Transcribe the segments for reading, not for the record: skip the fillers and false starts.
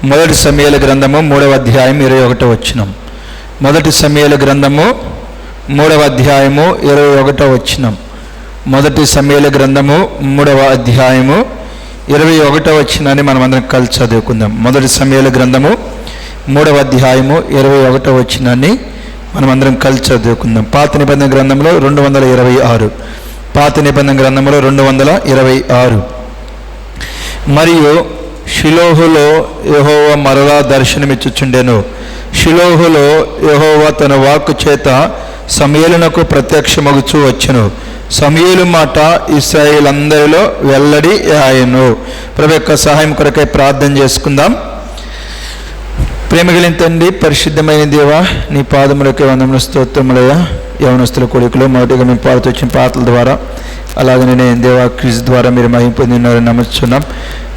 మొదటి సమూయేలు గ్రంథము 3వ అధ్యాయం 21వ వచనం. మొదటి సమూయేలు గ్రంథము 3వ అధ్యాయము 21వ వచనం. మొదటి సమూయేలు గ్రంథము 3వ అధ్యాయము 21వ వచనాన్ని మనం అందరం కలిసి చదువుకుందాం. మొదటి సమూయేలు గ్రంథము 3వ అధ్యాయము 21వ వచనాన్ని మనం అందరం కలిసి చదువుకుందాం. పాత నిబంధన గ్రంథంలో 226. పాత నిబంధన గ్రంథంలో 226. మరియు షిలోహులో యెహోవా మరలా దర్శనమిచ్చుచుండెను. షిలోహులో యెహోవా తన వాక్కు చేత సమూయేలునకు ప్రత్యక్షమగుచూ వచ్చెను. సమూయేలు మాట ఇశ్రాయేలు అందరిలో వెల్లడి ఆయను. ప్రభు యొక్క సహాయం కొరకై ప్రార్థన చేసుకుందాం. ప్రేమగలిగిన తండ్రి, పరిశుద్ధమైన దేవా, నీ పాదములకే వందనములు, స్తోత్రములయ్యా. యవనస్తుల కొడుకులు మొదటిగా మేము పాడుతూ వచ్చిన పాటల ద్వారా, అలాగనే నేను దేవా క్విజ్ ద్వారా మీరు మహిమ పొందినారని నమ్ముతున్నాం.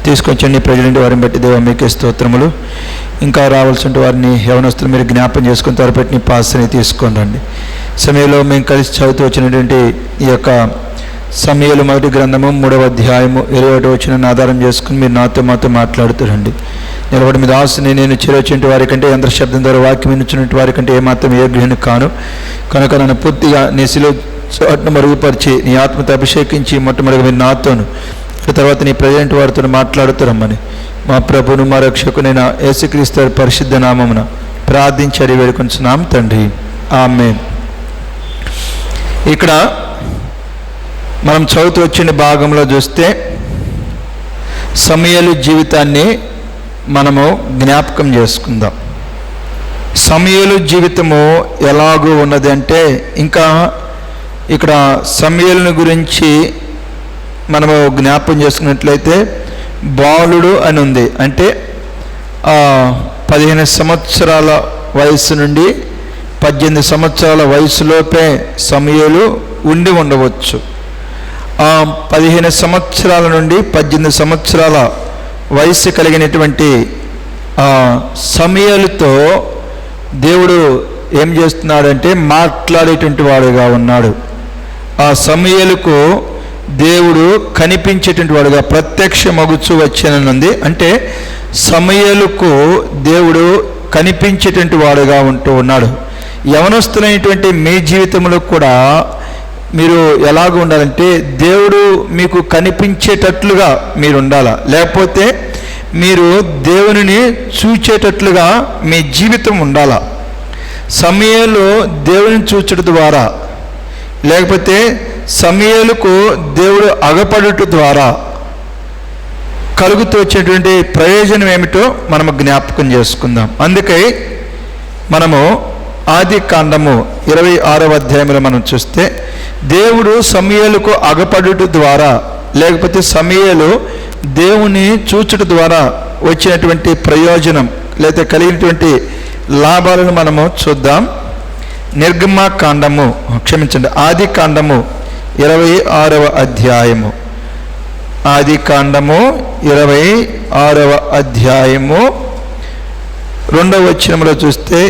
తీసుకొచ్చండి ప్రజలంటి వారిని బట్టి దేవా మీకే స్తోత్రములు. ఇంకా రావాల్సిన వారిని యవనస్తులు మీరు జ్ఞాపం చేసుకుని త్వరపెట్టి నీ పాస్ని తీసుకొని రండి. సమయంలో మేము కలిసి చదువుతూ వచ్చినటువంటి ఈ యొక్క సమూయేలు మొదటి గ్రంథము 3వ అధ్యాయము 21వ వచనాన్ని ఆధారం చేసుకుని మీరు నాతో మాట్లాడుతూ రండి. నిలబడి మీద ఆశని నేను చేరొచ్చిన వారి కంటే యంత్ర శబ్దం ద్వారా వాక్యం వినుచున్నటువంటి వారి కంటే ఏమాత్రం యోగ్యుని కాను. కనుక నన్ను పూర్తిగా నీ శిలువ చాటును మరుగుపరిచి నీ ఆత్మతో అభిషేకించి మొట్టమొదటిగా మీరు నాతోను, తర్వాత నీ ప్రజెంట్ వారితో మాట్లాడుతూ రమ్మని మా ప్రభువును మా రక్షకునైన యేసుక్రీస్తు పరిశుద్ధ నామమున ప్రార్థించి అడిగి వేడుకొంచున్నాం తండ్రి, ఆమేన్. ఇక్కడ మనం చదువుతూ వచ్చిన భాగంలో చూస్తే సమూయేలు జీవితాన్ని మనము జ్ఞాపకం చేసుకుందాం. సమూయేలు జీవితము ఎలాగూ ఉన్నది అంటే, ఇంకా ఇక్కడ సమూయేలుని గురించి మనము జ్ఞాపకం చేసుకున్నట్లయితే బాలుడు అని ఉంది. అంటే 15 సంవత్సరాల వయసు నుండి 18 సంవత్సరాల వయసులోపే సమూయేలు ఉండి ఉండవచ్చు. 15 సంవత్సరాల నుండి 18 సంవత్సరాల వయసు కలిగినటువంటి సమూయేలుతో దేవుడు ఏం చేస్తున్నాడంటే మాట్లాడేటువంటి వాడుగా ఉన్నాడు. ఆ సమూయేలుకు దేవుడు కనిపించేటువంటి వాడుగా ప్రత్యక్షమగుచూ వచ్చాననుంది. అంటే సమూయేలుకు దేవుడు కనిపించేటువంటి వాడుగా ఉంటూ ఉన్నాడు. యవనస్తులైనటువంటి మీ జీవితంలో కూడా మీరు ఎలాగ ఉండాలంటే దేవుడు మీకు కనిపించేటట్లుగా మీరు ఉండాలా, లేకపోతే మీరు దేవునిని చూచేటట్లుగా మీ జీవితం ఉండాలా. సమూయేలు దేవుని చూచడం ద్వారా, లేకపోతే సమూయేలుకు దేవుడు అగపడుట ద్వారా కలుగుతూ వచ్చేటువంటి ప్రయోజనం ఏమిటో మనము జ్ఞాపకం చేసుకుందాం. అందుకే మనము ఆది కాండము 26వ అధ్యాయంలో మనం చూస్తే దేవుడు సమూయేలుకు అగపడుట ద్వారా, లేకపోతే సమూయేలు దేవుని చూచుట ద్వారా వచ్చినటువంటి ప్రయోజనం లేదా కలిగినటువంటి లాభాలను మనము చూద్దాం. ఆది కాండము 26వ అధ్యాయము. ఆది కాండము 26వ అధ్యాయము 2వ వచనంలో చూస్తే,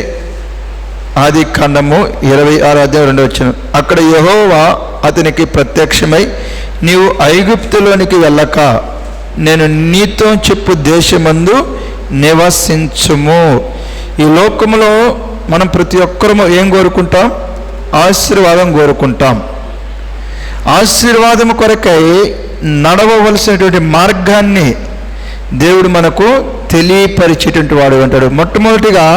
ఆది కాండము 26వ అధ్యాయం 2వ వచనం, అక్కడ యెహోవా అతనికి ప్రత్యక్షమై, నీవు ఐగుప్తులోనికి వెళ్ళక నేను నీతో చెప్పు దేశమందు నివసించుము. ఈ లోకములో మనం ప్రతి ఒక్కరము ఏం కోరుకుంటాం? ఆశీర్వాదం కోరుకుంటాం. ఆశీర్వాదం కొరకై నడవవలసినటువంటి మార్గాన్ని దేవుడు మనకు తెలియపరిచేటువంటి వాడు అంటాడు. మొట్టమొదటిగా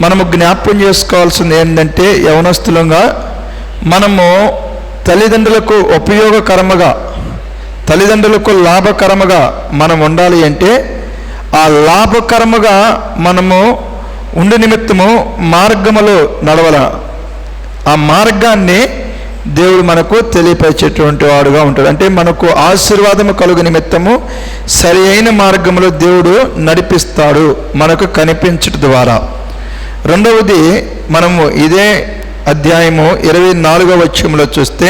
మనము జ్ఞాపకం చేసుకోవాల్సింది ఏంటంటే, యవనస్తులంగా మనము తల్లిదండ్రులకు ఉపయోగకరముగా, తల్లిదండ్రులకు లాభకరముగా మనం ఉండాలి. అంటే ఆ లాభకరముగా మనము ఉండి నిమిత్తము మార్గములో నడవల. ఆ మార్గాన్ని దేవుడు మనకు తెలియపరిచేటువంటి వాడుగా ఉంటాడు. అంటే మనకు ఆశీర్వాదము కలుగు నిమిత్తము సరి అయిన మార్గంలో దేవుడు నడిపిస్తాడు మనకు కనిపించడం ద్వారా. రెండవది, మనము ఇదే అధ్యాయము 24వ వచనంలో చూస్తే,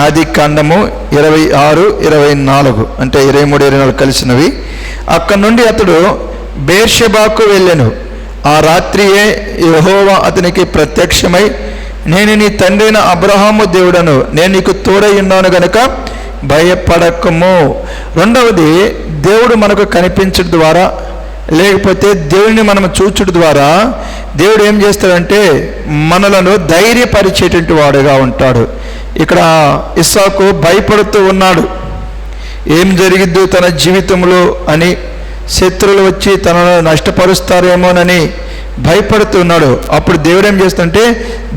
ఆది కాండము 26, 24 అంటే 23, 24 కలిసినవి. అక్కడి నుండి అతడు బేర్షెబాకు వెళ్ళెను. ఆ రాత్రియే యెహోవా అతనికి ప్రత్యక్షమై, నేను నీ తండ్రైన అబ్రహాము దేవుడను, నేను నీకు తోడై ఉన్నాను గనుక భయపడకము. రెండవది, దేవుడు మనకు కనిపించడం ద్వారా లేకపోతే దేవుడిని మనం చూచుట ద్వారా దేవుడు ఏం చేస్తాడంటే మనలను ధైర్యపరిచేటువంటి వాడుగా ఉంటాడు. ఇక్కడ ఇస్సాకు భయపడుతూ ఉన్నాడు, ఏం జరిగిద్దో తన జీవితంలో అని, శత్రువులు వచ్చి తనను నష్టపరుస్తారేమోనని భయపడుతున్నాడు. అప్పుడు దేవుడు ఏం చేస్తుంటే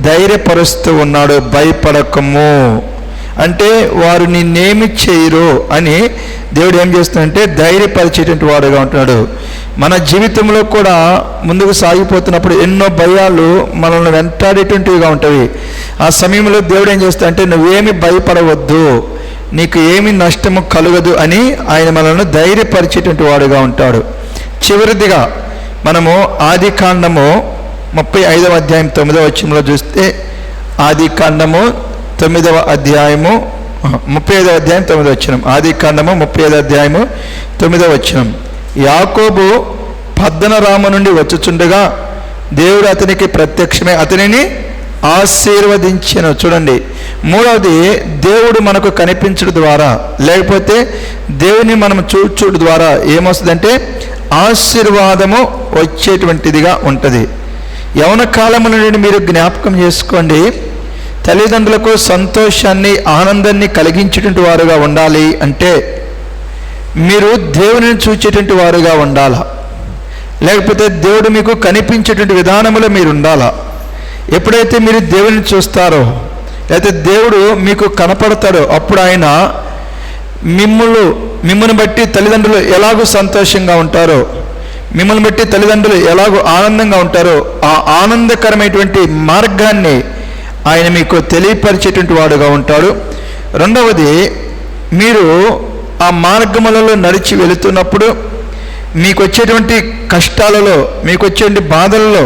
ధైర్యపరుస్తూ ఉన్నాడు, భయపడకము అంటే వారు నిన్నేమి చేయరు అని దేవుడు ఏం చేస్తాడంటే ధైర్యపరిచేటువంటి వాడుగా ఉంటున్నాడు. మన జీవితంలో కూడా ముందుకు సాగిపోతున్నప్పుడు ఎన్నో భయాలు మనల్ని వెంటాడేటువంటివిగా ఉంటాయి. ఆ సమయంలో దేవుడు ఏం చేస్తాడంటే నువ్వేమి భయపడవద్దు, నీకు ఏమి నష్టము కలగదు అని ఆయన మనల్ని ధైర్యపరిచేటువంటి వాడుగా ఉంటాడు. చివరిదిగా మనము ఆదికాండము 35వ అధ్యాయం 9వ వచనంలో చూస్తే, ఆదికాండము 9వ అధ్యాయము 35వ అధ్యాయం 9వ వచనం, ఆదికాండము 35వ అధ్యాయము 9వ వచనం. యాకోబు పద్దనరాము నుండి వచ్చుచుండగా దేవుడు అతనికి ప్రత్యక్షమే అతనిని ఆశీర్వదించెను. చూడండి, మూడవది దేవుడు మనకు కనిపించడం ద్వారా లేకపోతే దేవుని మనం చూచుడు ద్వారా ఏమొస్తుందంటే ఆశీర్వాదము వచ్చేటువంటిదిగా ఉంటుంది. యవన కాలము నుండి మీరు జ్ఞాపకం చేసుకోండి, తల్లిదండ్రులకు సంతోషాన్ని ఆనందాన్ని కలిగించేటువంటి వారుగా ఉండాలి అంటే మీరు దేవునిని చూచేటువంటి వారుగా ఉండాలా, లేకపోతే దేవుడు మీకు కనిపించేటువంటి విధానంలో మీరు ఉండాలా. ఎప్పుడైతే మీరు దేవుని చూస్తారో లేకపోతే దేవుడు మీకు కనపడతాడో అప్పుడు ఆయన మిమ్మల్ని బట్టి తల్లిదండ్రులు ఎలాగో సంతోషంగా ఉంటారో, మిమ్మల్ని బట్టి తల్లిదండ్రులు ఎలాగో ఆనందంగా ఉంటారో ఆ ఆనందకరమైనటువంటి మార్గాన్ని ఆయన మీకు తెలియపరిచేటువంటి వాడుగా ఉంటాడు. రెండవది, మీరు ఆ మార్గములలో నడిచి వెళుతున్నప్పుడు మీకు వచ్చేటువంటి కష్టాలలో, మీకు వచ్చేటువంటి బాధలలో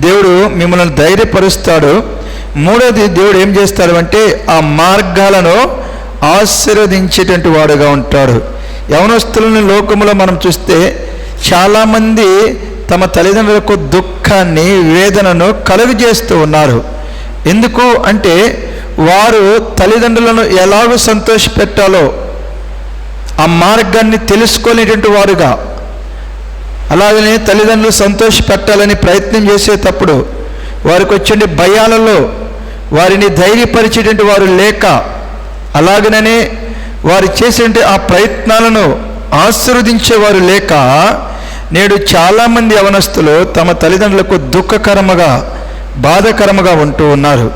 దేవుడు మిమ్మల్ని ధైర్యపరుస్తాడు. మూడవది, దేవుడు ఏం చేస్తాడు అంటే ఆ మార్గాలను ఆశీర్వదించేటువంటి వాడుగా ఉంటాడు. యవనస్తులని లోకములో మనం చూస్తే చాలామంది తమ తల్లిదండ్రులకు దుఃఖాన్ని, వేదనను కలుగజేస్తూ ఉన్నారు. ఎందుకు అంటే వారు తల్లిదండ్రులను ఎలాగో సంతోషపెట్టాలో ఆ మార్గాన్ని తెలుసుకోలేటువంటి వారుగా, అలాగనే తల్లిదండ్రులు సంతోషపెట్టాలని ప్రయత్నం చేసేటప్పుడు వారికి వచ్చే భయాలలో వారిని ధైర్యపరిచేటువంటి వారు లేక, అలాగనే వారు చేసే ఆ ప్రయత్నాలను ఆశీర్వదించేవారు లేక నేడు చాలామంది యవనస్తులు తమ తల్లిదండ్రులకు దుఃఖకరముగా, బాధకరముగా ఉంటూ ఉన్నారు.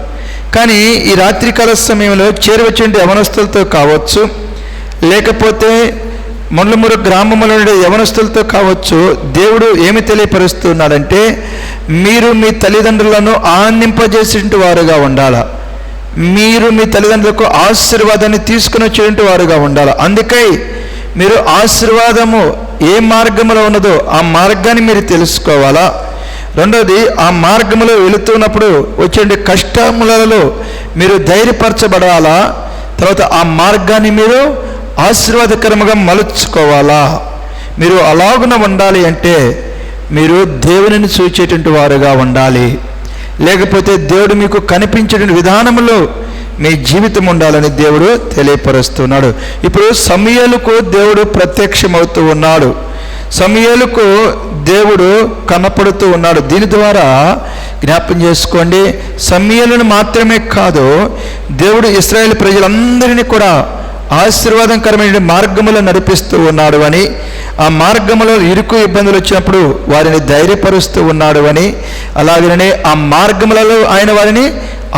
కానీ ఈ రాత్రికాల సమయంలో చేరువచ్చేటువంటి యవనస్తులతో కావచ్చు, లేకపోతే మొండ్లమూరు గ్రామంలో ఉండే యవనస్తులతో కావచ్చు, దేవుడు ఏమి తెలియపరుస్తున్నాడంటే మీరు మీ తల్లిదండ్రులను ఆనందింపజేసేటువంటి వారుగా ఉండాలా, మీరు మీ తల్లిదండ్రులకు ఆశీర్వాదాన్ని తీసుకుని వచ్చేటువంటి వారుగా ఉండాలి. అందుకై మీరు ఆశీర్వాదము ఏ మార్గంలో ఉన్నదో ఆ మార్గాన్ని మీరు తెలుసుకోవాలా. రెండవది, ఆ మార్గంలో వెళుతున్నప్పుడు వచ్చే కష్టములలో మీరు ధైర్యపరచబడాలా. తర్వాత ఆ మార్గాన్ని మీరు ఆశీర్వాదకరముగా మలుచుకోవాలా. మీరు అలాగున ఉండాలి అంటే మీరు దేవునిని చూచేటువంటి వారుగా ఉండాలి, లేకపోతే దేవుడు మీకు కనిపించేటువంటి విధానంలో మీ జీవితం ఉండాలని దేవుడు తెలియపరుస్తున్నాడు. ఇప్పుడు సమూయేలుకు దేవుడు ప్రత్యక్షమవుతూ ఉన్నాడు, సమూయేలుకు దేవుడు కనపడుతూ ఉన్నాడు. దీని ద్వారా జ్ఞాపకం చేసుకోండి, సమూయేలును మాత్రమే కాదు, దేవుడు ఇశ్రాయేలు ప్రజలందరినీ కూడా ఆశీర్వాదకరమైన మార్గములో నడిపిస్తూ ఉన్నాడు అని, ఆ మార్గములో ఇరుకు ఇబ్బందులు వచ్చినప్పుడు వారిని ధైర్యపరుస్తూ ఉన్నాడు అని, అలాగనే ఆ మార్గములలో ఆయన వారిని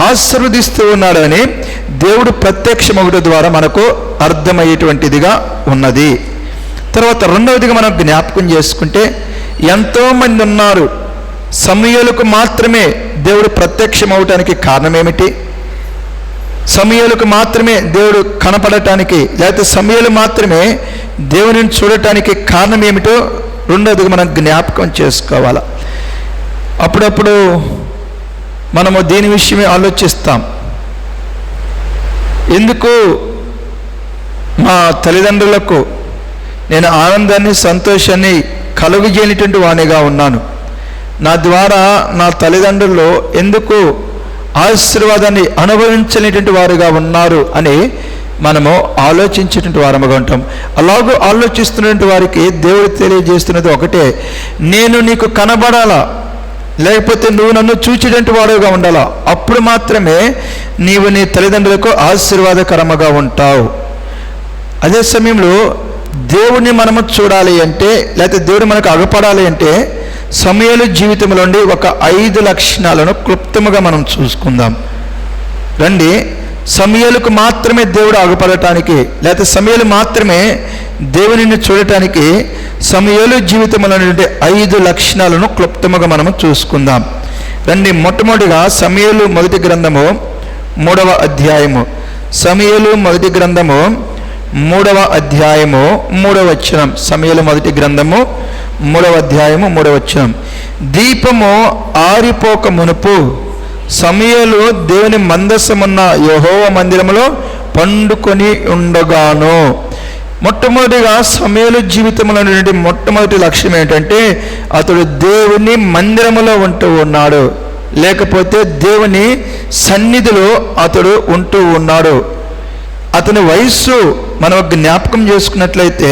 ఆశీర్వదిస్తూ ఉన్నాడు అని దేవుడు ప్రత్యక్షమవుట ద్వారా మనకు అర్థమయ్యేటువంటిదిగా ఉన్నది. తర్వాత రెండవదిగా మనం జ్ఞాపకం చేసుకుంటే ఎంతోమంది ఉన్నారు, సమూయేలుకు మాత్రమే దేవుడు ప్రత్యక్షమవటానికి కారణం ఏమిటి? సమూయేలుకు మాత్రమే దేవుడు కనపడటానికి, లేకపోతే సమూయేలు మాత్రమే దేవునిని చూడటానికి కారణం ఏమిటో రెండవదిగా మనం జ్ఞాపకం చేసుకోవాలి. అప్పుడప్పుడు మనము దీని విషయమే ఆలోచిస్తాం, ఎందుకు మా తల్లిదండ్రులకు నేను ఆనందాన్ని, సంతోషాన్ని కలుగజేయనటువంటి వానిగా ఉన్నాను, నా ద్వారా నా మనము ఆలోచించేటువంటి వారముగా ఉంటాం. అలాగూ ఆలోచిస్తున్నటువంటి వారికి దేవుడు తెలియజేస్తున్నది ఒకటే, నేను నీకు కనబడాలా, లేకపోతే నువ్వు నన్ను చూచేటువంటి వాడుగా ఉండాలా. అప్పుడు మాత్రమే నీవు నీ తల్లిదండ్రులకు ఆశీర్వాదకరముగా ఉంటావు. అదే సమయంలో దేవుడిని మనము చూడాలి అంటే, లేకపోతే దేవుడు మనకు అగపడాలి అంటే సమూయేలు జీవితంలో నుండి ఒక 5 లక్షణాలను క్లుప్తముగా మనం చూసుకుందాం. రండి, సమూయేలుకు మాత్రమే దేవుడు అగపడటానికి, లేకపోతే సమూయేలు మాత్రమే దేవునిని చూడటానికి సమూయేలు జీవితంలో నుండి 5 లక్షణాలను క్లుప్తముగా మనము చూసుకుందాం. రండి, మొట్టమొదటిగా సమూయేలు మొదటి గ్రంథము 3వ అధ్యాయము. సమూయేలు మొదటి గ్రంథము 3వ అధ్యాయము 3వ వచనం. సమూయేలు మొదటి గ్రంథము 3వ అధ్యాయము 3వ వచనం. దీపము ఆరిపోక మునుపు సమూయేలు దేవుని మందసమున్న యెహోవా మందిరములో పండుకొని ఉండగాను. మొట్టమొదటిగా సమూయేలు జీవితంలో నుండి మొట్టమొదటి లక్ష్యం ఏంటంటే అతడు దేవుని మందిరములో ఉంటూ ఉన్నాడు, లేకపోతే దేవుని సన్నిధిలో అతడు ఉంటూ ఉన్నాడు. అతని వయస్సు మనం జ్ఞాపకం చేసుకున్నట్లయితే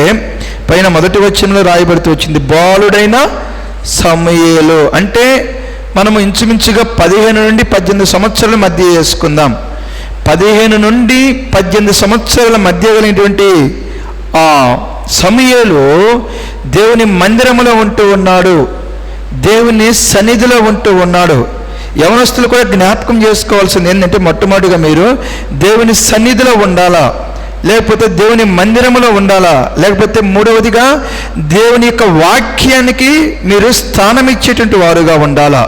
పైన మొదటి వచనంలో రాయబడుతూ వచ్చింది, బాలుడైన సమూయేలు. అంటే మనము ఇంచుమించుగా 15 నుండి 18 సంవత్సరాల మధ్య వేసుకుందాం. 15 నుండి 18 సంవత్సరాల మధ్య కలిగినటువంటి ఆ సమూయేలు దేవుని మందిరములో ఉంటూ ఉన్నాడు, దేవుని సన్నిధిలో ఉంటూ ఉన్నాడు. యవనస్తులు కూడా జ్ఞాపకం చేసుకోవాల్సింది ఏంటంటే, మొట్టమొదటిగా మీరు దేవుని సన్నిధిలో ఉండాలా, లేకపోతే దేవుని మందిరములో ఉండాలా, లేకపోతే మూడవదిగా దేవుని యొక్క వాక్యానికి మీరు స్థానం ఇచ్చేటువంటి వారుగా ఉండాలా.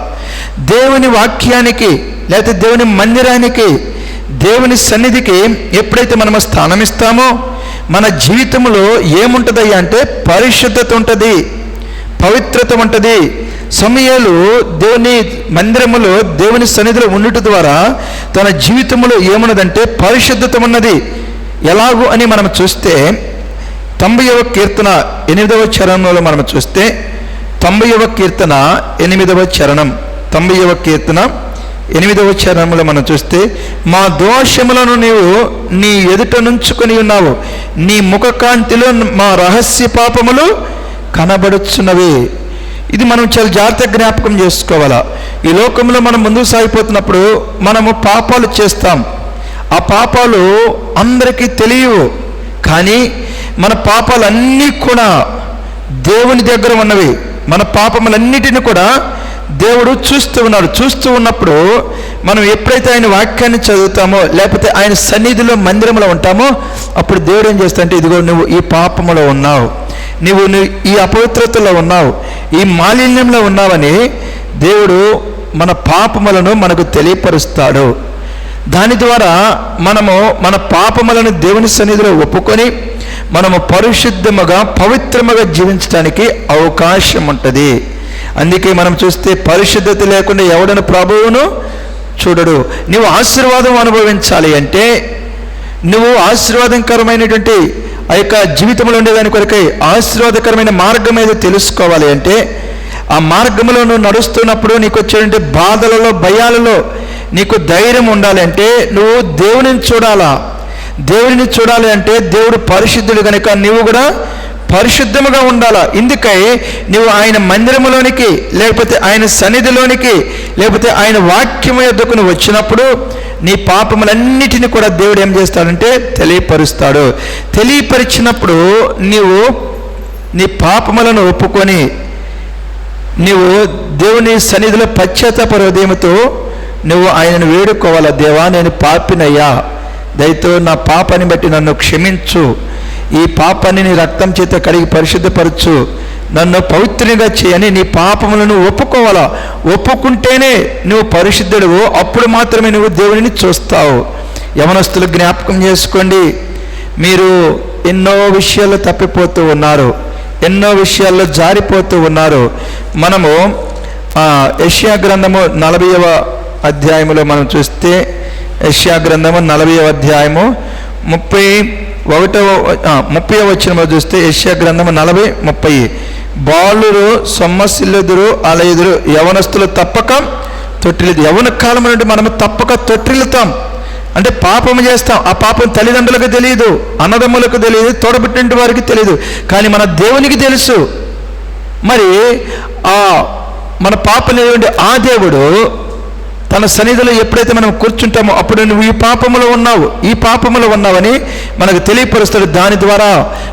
దేవుని వాక్యానికి లేకపోతే దేవుని మందిరానికి, దేవుని సన్నిధికి ఎప్పుడైతే మనము స్థానం ఇస్తామో మన జీవితంలో ఏముంటుందయ్యా అంటే పరిశుద్ధత ఉంటుంది, పవిత్రత ఉంటుంది. సమూయేలు దేవుని మందిరములో దేవుని సన్నిధిలో ఉండుట ద్వారా తన జీవితంలో ఏమున్నదంటే పరిశుద్ధత ఉన్నది. ఎలాగూ అని మనం చూస్తే 90వ కీర్తన 8వ చరణంలో మనం చూస్తే 90వ కీర్తన 8వ చరణం 90వ కీర్తన 8వ చరణంలో మనం చూస్తే, మా దోషములను నీవు నీ ఎదుట నుంచుకొని ఉన్నావు, నీ ముఖకాంతిలో మా రహస్య పాపములు కనబడుచున్నవి. ఇది మనం చాలా జాగ్రత్తగా జ్ఞాపకం చేసుకోవాలా. ఈ లోకంలో మనం ముందుకు సాగిపోతున్నప్పుడు మనము పాపాలు చేస్తాం. ఆ పాపాలు అందరికీ తెలియవు, కానీ మన పాపాలన్నీ కూడా దేవుని దగ్గర ఉన్నవి. మన పాపములన్నిటిని కూడా దేవుడు చూస్తూ ఉన్నాడు. చూస్తూ ఉన్నప్పుడు మనం ఎప్పుడైతే ఆయన వాక్యాన్ని చదువుతామో, లేకపోతే ఆయన సన్నిధిలో మందిరంలో ఉంటామో, అప్పుడు దేవుడు ఏం చేస్తాడంటే, ఇదిగో నువ్వు ఈ పాపములో ఉన్నావు, నువ్వు ఈ అపవిత్రతలో ఉన్నావు, ఈ మాలిన్యంలో ఉన్నావని దేవుడు మన పాపములను మనకు తెలియపరుస్తాడు. దాని ద్వారా మనము మన పాపములను దేవుని సన్నిధిలో ఒప్పుకొని మనము పరిశుద్ధముగా పవిత్రముగా జీవించడానికి అవకాశం ఉంటుంది. అందుకే మనం చూస్తే పరిశుద్ధత లేకుండా ఎవడను ప్రభువును చూడడు. నువ్వు ఆశీర్వాదం అనుభవించాలి అంటే, నువ్వు ఆశీర్వాదకరమైనటువంటి ఆ యొక్క జీవితంలో ఉండేదాని కొరకై ఆశీర్వాదకరమైన మార్గం ఏదో తెలుసుకోవాలి అంటే, ఆ మార్గంలో నువ్వు నడుస్తున్నప్పుడు నీకు వచ్చేటువంటి బాధలలో, భయాలలో నీకు ధైర్యం ఉండాలి అంటే నువ్వు దేవునిని చూడాలా. దేవుడిని చూడాలి అంటే దేవుడు పరిశుద్ధుడు కనుక నీవు కూడా పరిశుద్ధముగా ఉండాలా. ఇందుకై నువ్వు ఆయన మందిరములోనికి, లేకపోతే ఆయన సన్నిధిలోనికి, లేకపోతే ఆయన వాక్యము యొద్దకు నువ్వు వచ్చినప్పుడు నీ పాపములన్నిటిని కూడా దేవుడు ఏం చేస్తాడంటే తెలియపరుస్తాడు. తెలియపరిచినప్పుడు నీవు నీ పాపములను ఒప్పుకొని నీవు దేవుని సన్నిధిలో పశ్చాత్తాప హృదయముతో నువ్వు ఆయనను వేడుకోవాలా. దేవా, నేను పాపినయ్యా, దయతో నా పాపాన్ని బట్టి నన్ను క్షమించు, ఈ పాపాన్ని నీ రక్తం చేత కడిగి పరిశుద్ధపరచు, నన్ను పవిత్రంగా చేయని నీ పాపములను ఒప్పుకోవాలా. ఒప్పుకుంటేనే నువ్వు పరిశుద్ధుడువు, అప్పుడు మాత్రమే నువ్వు దేవునిని చూస్తావు. యవనస్తులు జ్ఞాపకం చేసుకోండి, మీరు ఎన్నో విషయాల్లో తప్పిపోతూ ఉన్నారు, ఎన్నో విషయాల్లో జారిపోతూ ఉన్నారు. మనము యెషయా గ్రంథము 40వ అధ్యాయములో మనం చూస్తే, యెషయా గ్రంథము 40వ అధ్యాయము 30వ వచనంలో చూస్తే, యెషయా గ్రంథము 40:30, బాలురు సొమ్మసిల్లుదురు అలయుదురు, యవనస్తులు తప్పక తొట్టిల్లుదు. యవన కాలం నుండి మనము తప్పక తొట్టిల్లుతాం, అంటే పాపం చేస్తాం, ఆ పాపం తల్లిదండ్రులకు తెలియదు, అన్నదమ్ములకు తెలియదు, తోడబుట్టిన వారికి తెలియదు, కానీ మన దేవునికి తెలుసు. మరి మన పాపం లేదండి, ఆ దేవుడు తన సన్నిధిలో ఎప్పుడైతే మనం కూర్చుంటామో అప్పుడు నువ్వు ఈ పాపములో ఉన్నావని మనకు తెలియపరుస్తాడు. దాని ద్వారా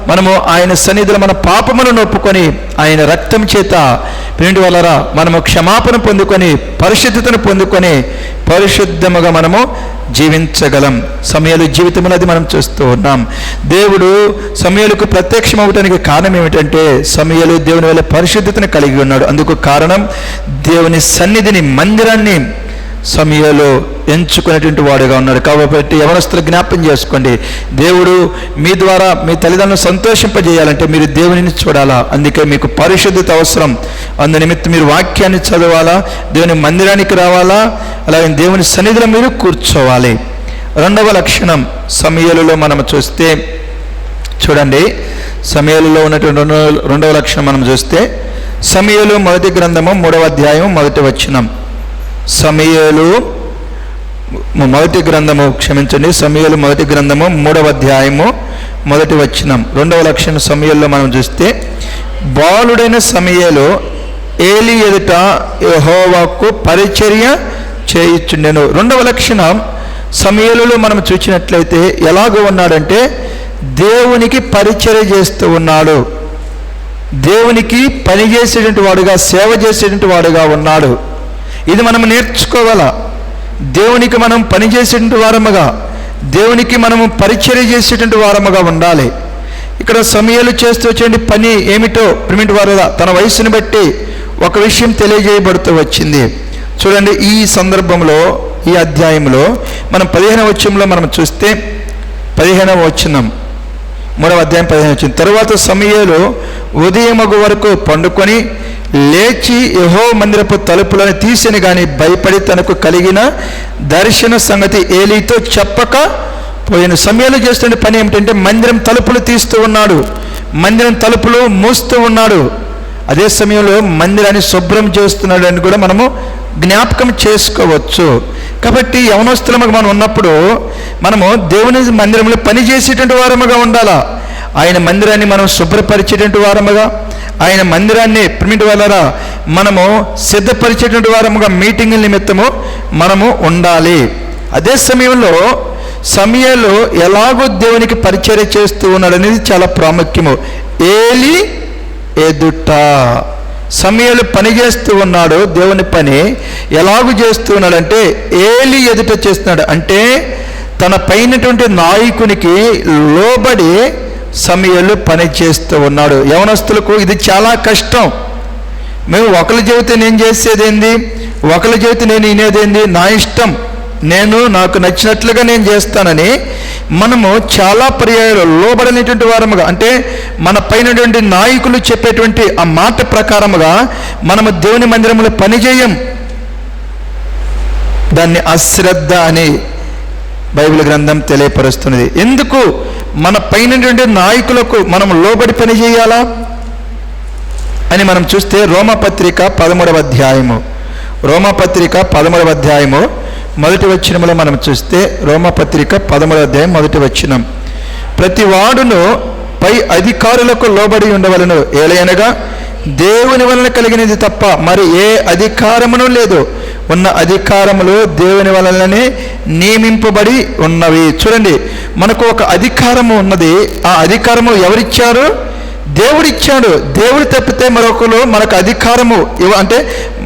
మనము ఆయన సన్నిధిలో మన పాపములను ఒప్పుకొని ఆయన రక్తం చేత ప్రేంటి వలన మనము క్షమాపణ పొందుకొని పరిశుద్ధతను పొందుకొని పరిశుద్ధముగా మనము జీవించగలం. సమయాలు జీవితం అనేది మనం చూస్తూ ఉన్నాం. దేవుడు సమయాలకు ప్రత్యక్షం అవడానికి కారణం ఏమిటంటే సమయాలు దేవుని వల్ల పరిశుద్ధతను కలిగి ఉన్నాడు. అందుకు కారణం దేవుని సన్నిధిని, మందిరాన్ని సమయాలు ఎంచుకునేటువంటి వాడుగా ఉన్నాడు. కాబట్టి యవనస్తులు జ్ఞాపం చేసుకోండి, దేవుడు మీ ద్వారా మీ తల్లిదండ్రులను సంతోషింపజేయాలంటే మీరు దేవునిని చూడాలా. అందుకే మీకు పరిశుద్ధత అవసరం. అందు నిమిత్తం మీరు వాక్యాన్ని చదవాలా, దేవుని మందిరానికి రావాలా, అలాగే దేవుని సన్నిధిలో మీరు కూర్చోవాలి. రెండవ లక్షణం సమయాలలో మనం చూస్తే చూడండి, సమయాలలో ఉన్నటువంటి రెండవ లక్షణం మనం చూస్తే సమయాలు మొదటి గ్రంథము 3వ అధ్యాయం 1వ వచనం. సమయాలు మొదటి గ్రంథము 3వ అధ్యాయము 1వ వచనం. రెండవ లక్షణం సమయాల్లో మనం చూస్తే బాలుడైన సమయాలు ఏలి ఎదుట యెహోవాకు పరిచర్య చేయుచుండెను. రెండవ లక్షణం సమయాలలో మనం చూసినట్లయితే ఎలాగో ఉన్నాడంటే దేవునికి పరిచర్య చేస్తూ ఉన్నాడు, దేవునికి పని చేసేటువంటి వాడుగా, సేవ చేసేటువంటి వాడుగా ఉన్నాడు. ఇది మనం నేర్చుకోవాలా. దేవునికి మనం పనిచేసేటువంటి వారముగా, దేవునికి మనము పరిచర్య చేసేటువంటి వారముగా ఉండాలి. ఇక్కడ సమయాలు చేస్తూ వచ్చేటువంటి పని ఏమిటో ప్రిమిటి వారు తన వయసుని బట్టి ఒక విషయం తెలియజేయబడుతూ వచ్చింది. చూడండి, ఈ సందర్భంలో ఈ అధ్యాయంలో మనం 15వ వచనంలో మనం చూస్తే 15వ వచనం 3వ అధ్యాయం 15వ వచనం. తరువాత సమయాలు ఉదయమగు వరకు పండుకొని లేచి యెహోవా మందిరపు తలుపులను తీసిని గాని భయపడి తనకు కలిగిన దర్శన సంగతి ఏలీతో చెప్పక పోయిన. సమయాలు చేస్తున్న పని ఏమిటంటే మందిరం తలుపులు తీస్తూ ఉన్నాడు, మందిరం తలుపులు మూస్తూ ఉన్నాడు. అదే సమయంలో మందిరాన్ని శుభ్రం చేస్తున్నాడు అని కూడా మనము జ్ఞాపకం చేసుకోవచ్చు. కాబట్టి యవనస్తులముగా మనం ఉన్నప్పుడు మనము దేవుని మందిరంలో పని చేసేటువంటి వారముగా ఉండాలా. ఆయన మందిరాన్ని మనం శుభ్రపరిచేటువంటి వారముగా, ఆయన మందిరాన్ని ప్రిమిటి వలన మనము సిద్ధపరిచేటువంటి వారముగా మీటింగుల నిమిత్తము మనము ఉండాలి. అదే సమయంలో ఎలాగో దేవునికి పరిచర్య చేస్తూ ఉన్నాడు అనేది చాలా ప్రాముఖ్యము. ఏలి ఎదుట సమయాలు పని చేస్తూ ఉన్నాడు, దేవుని పని ఎలాగూ చేస్తూ ఉన్నాడంటే ఏలి ఎదుట చేస్తున్నాడు. అంటే తన పైనటువంటి నాయకునికి లోబడి సమయాలు పని చేస్తూ ఉన్నాడు. యవనస్తులకు ఇది చాలా కష్టం. మేము ఒకరి చెబితే నేను చేసేదేంది, ఒకరి చెబితే నేను వినేదేంది, నా ఇష్టం, నాకు నచ్చినట్లుగా నేను చేస్తానని మనము చాలా పర్యాయాలు లోబడనేటువంటి వారముగా, అంటే మన పైనటువంటి నాయకులు చెప్పేటువంటి ఆ మాట ప్రకారముగా మనము దేవుని మందిరంలో పనిచేయం. దాన్ని అశ్రద్ధ అని బైబిల్ గ్రంథం తెలియపరుస్తున్నది. ఎందుకు మన పైనటువంటి నాయకులకు మనం లోబడి పని చేయాలా అని మనం చూస్తే రోమాపత్రిక 13వ అధ్యాయము 1వ వచనములో మనం చూస్తే రోమాపత్రిక 13వ అధ్యాయం 1వ వచనం. ప్రతి వాడును పై అధికారులకు లోబడి ఉండవలను, ఏలయనగా దేవుని వలన కలిగినది తప్ప మరి ఏ అధికారమును లేదు. ఉన్న అధికారములు దేవుని వలననే నియమింపబడి ఉన్నవి. చూడండి, మనకు ఒక అధికారము ఉన్నది. ఆ అధికారము ఎవరిచ్చారు? దేవుడిచ్చాడు. దేవుడు తప్పితే మరొకరు మనకు అధికారము అంటే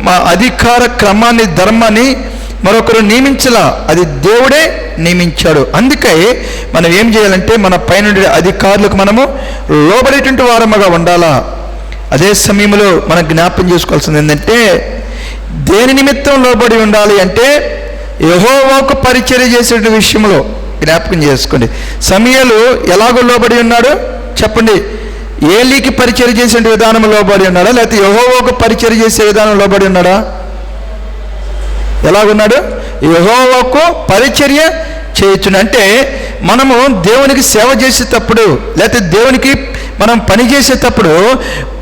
మా అధికార క్రమాన్ని, ధర్మాన్ని మరొకరు నియమించలా, అది దేవుడే నియమించాడు. అందుకే మనం ఏం చేయాలంటే మన పైన అధికారులకు మనము లోబడేటువంటి వారముగా ఉండాలా. అదే సమయంలో మనం జ్ఞాపం చేసుకోవాల్సింది ఏంటంటే దేని నిమిత్తం లోబడి ఉండాలి అంటే యెహోవాకు పరిచర్య చేసే విషయంలో జ్ఞాపకం చేసుకోండి. సమయాలు ఎలాగో లోబడి ఉన్నాడు చెప్పండి. ఏలీకి పరిచర్య చేసే విధానం లోబడి ఉన్నాడా, లేకపోతే యెహోవాకు పరిచర్య చేసే విధానం లోబడి ఉన్నాడా? ఎలాగున్నాడు? యెహోవాకు పరిచర్య చేయొచ్చును. అంటే మనము దేవునికి సేవ చేసేటప్పుడు, లేకపోతే దేవునికి మనం పని చేసేటప్పుడు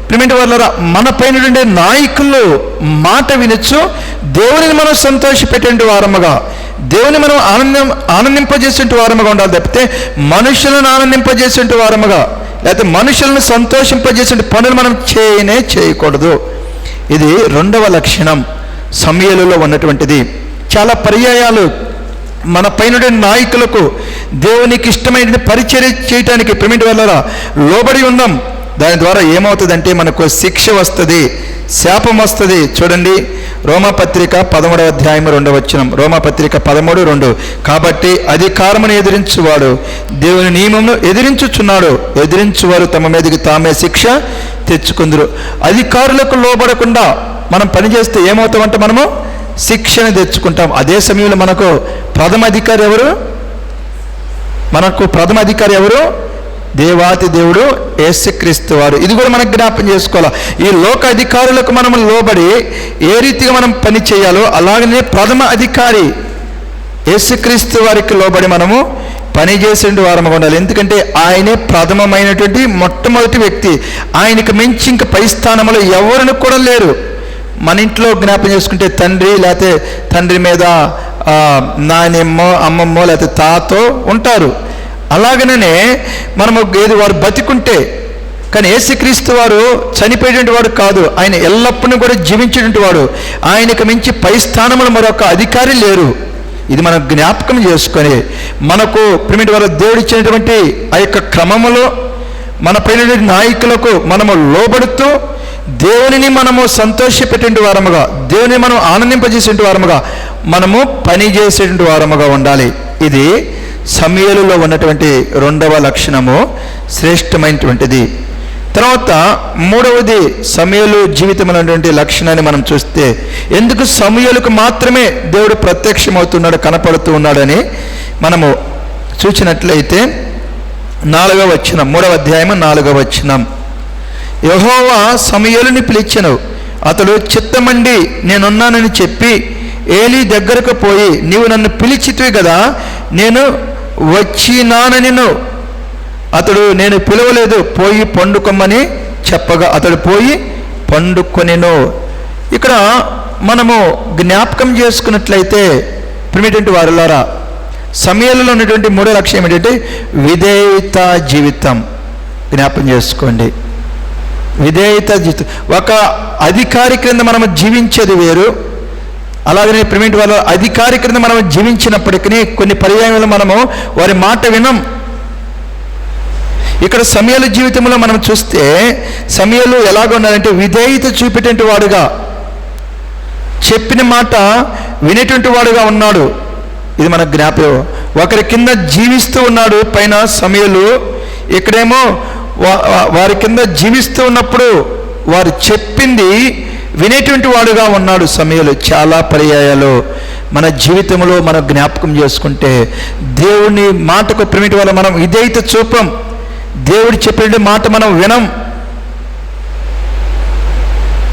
ప్రిమిటి వల్ల మన పైన నాయకులు మాట వినొచ్చు, దేవునిని మనం సంతోషపెట్టే వారముగా, దేవుని మనం ఆనందింపజేసే వారముగా ఉండాలి తప్పితే మనుషులను ఆనందింపజేసే వారముగా, లేకపోతే మనుషులను సంతోషింపజేసే పనులు మనం చేయకూడదు. ఇది రెండవ లక్షణం సమూయేలులో ఉన్నటువంటిది. చాలా పర్యాయాలు మన పైన నాయకులకు దేవునికి ఇష్టమైన పరిచర్య చేయటానికి ప్రేమిటి వల్ల లోబడి ఉన్నాం. దాని ద్వారా ఏమవుతుందంటే మనకు శిక్ష వస్తుంది, శాపం వస్తుంది. చూడండి, రోమాపత్రిక 13వ అధ్యాయం 2వ వచనం. రోమాపత్రిక 13:2. కాబట్టి అధికారమును ఎదిరించువాడు దేవుని నియమమును ఎదిరించుచున్నాడు, ఎదిరించువారు తమ మీదకి తామే శిక్ష తెచ్చుకుందరు. అధికారులకు లోబడకుండా మనం పనిచేస్తే ఏమవుతామంటే మనము శిక్షను తెచ్చుకుంటాం. అదే సమయంలో మనకు ప్రథమ అధికారి ఎవరు? దేవాతి దేవుడు యేసుక్రీస్తు వారు. ఇది కూడా మనకు జ్ఞాపం చేసుకోవాలి. ఈ లోక అధికారులకు మనం లోబడి ఏ రీతిగా మనం పని చేయాలో అలాగనే ప్రథమ అధికారి యేసుక్రీస్తు వారికి లోబడి మనము పనిచేసే వారముగా ఉండాలి. ఎందుకంటే ఆయనే ప్రథమమైనటువంటి మొట్టమొదటి వ్యక్తి. ఆయనకు మించి ఇంక పై స్థానంలో ఎవరిని కూడా లేరు. మన ఇంట్లో జ్ఞాపం చేసుకుంటే తండ్రి, లేకపోతే తండ్రి మీద నాయనమ్మో అమ్మమ్మో లేకపోతే తాతో ఉంటారు. అలాగనే మనము వారు బతికుంటే, కానీ యేసుక్రీస్తు వారు చనిపోయేటువంటి వాడు కాదు, ఆయన ఎల్లప్పుడూ కూడా జీవించేటువంటి వాడు. ఆయనకు మించి పై స్థానంలో మరొక అధికారి లేరు. ఇది మనం జ్ఞాపకం చేసుకొని మనకు ప్రేమిటి వారు దేవుడిచ్చినటువంటి ఆ యొక్క క్రమములో మన పైన నాయకులకు మనము లోబడుతూ దేవునిని మనము సంతోషపెట్టే వారముగా, దేవుని మనం ఆనందింపజేసే వారముగా మనము పనిచేసేటువంటి వారముగా ఉండాలి. ఇది సమూయేలులో ఉన్నటువంటి రెండవ లక్షణము, శ్రేష్టమైనటువంటిది. తర్వాత మూడవది సమూయేలు జీవితంలో ఉన్నటువంటి లక్షణాన్ని మనం చూస్తే, ఎందుకు సమూయేలుకు మాత్రమే దేవుడు ప్రత్యక్షమవుతున్నాడు, కనపడుతూ ఉన్నాడని మనము చూసినట్లయితే 4వ వచనం, 3వ అధ్యాయం 4వ వచనం. యెహోవా సమూయేలుని పిలిచెను, అతడు చిత్తమండి నేనున్నానని చెప్పి ఏలీ దగ్గరకు పోయి, నీవు నన్ను పిలిచితివి కదా, నేను వచ్చినానని. అతడు నేను పిలవలేదు, పోయి పండుకొమ్మని చెప్పగా అతడు పోయి పండుకొనెను. ఇక్కడ మనము జ్ఞాపకం చేసుకున్నట్లయితే ప్రిమిటెంట్ వారులారా, సమూయేలులో ఉన్నటువంటి మూడో లక్ష్యం ఏంటంటే విధేయత జీవితం. జ్ఞాపకం చేసుకోండి, విధేయత జీవితం. ఒక అధికారి క్రింద మనము జీవించేది వేరు, అలాగనే ప్రిమిటెంట్ వాళ్ళ అధికారి క్రింద మనం జీవించినప్పటికీ కొన్ని పర్యాయాలు మనము వారి మాట వినం. ఇక్కడ సమూయేలు జీవితంలో మనం చూస్తే సమూయేలు ఎలాగ ఉన్నాడంటే విధేయత చూపేటువంటి వాడుగా, చెప్పిన మాట వినేటువంటి వాడుగా ఉన్నాడు. ఇది మన జ్ఞాపకం. ఒకరి కింద జీవిస్తూ ఉన్నాడు పైన సమూయేలు, ఇక్కడేమో వారి కింద జీవిస్తూ ఉన్నప్పుడు వారు చెప్పింది వినేటువంటి వాడుగా ఉన్నాడు సమూయేలు. చాలా పర్యాయాలు మన జీవితంలో మనం జ్ఞాపకం చేసుకుంటే దేవుని మాటకు ప్రేమిటి వల్ల మనం విధేయత చూపం, దేవుడు చెప్పే మాట మనం వినం.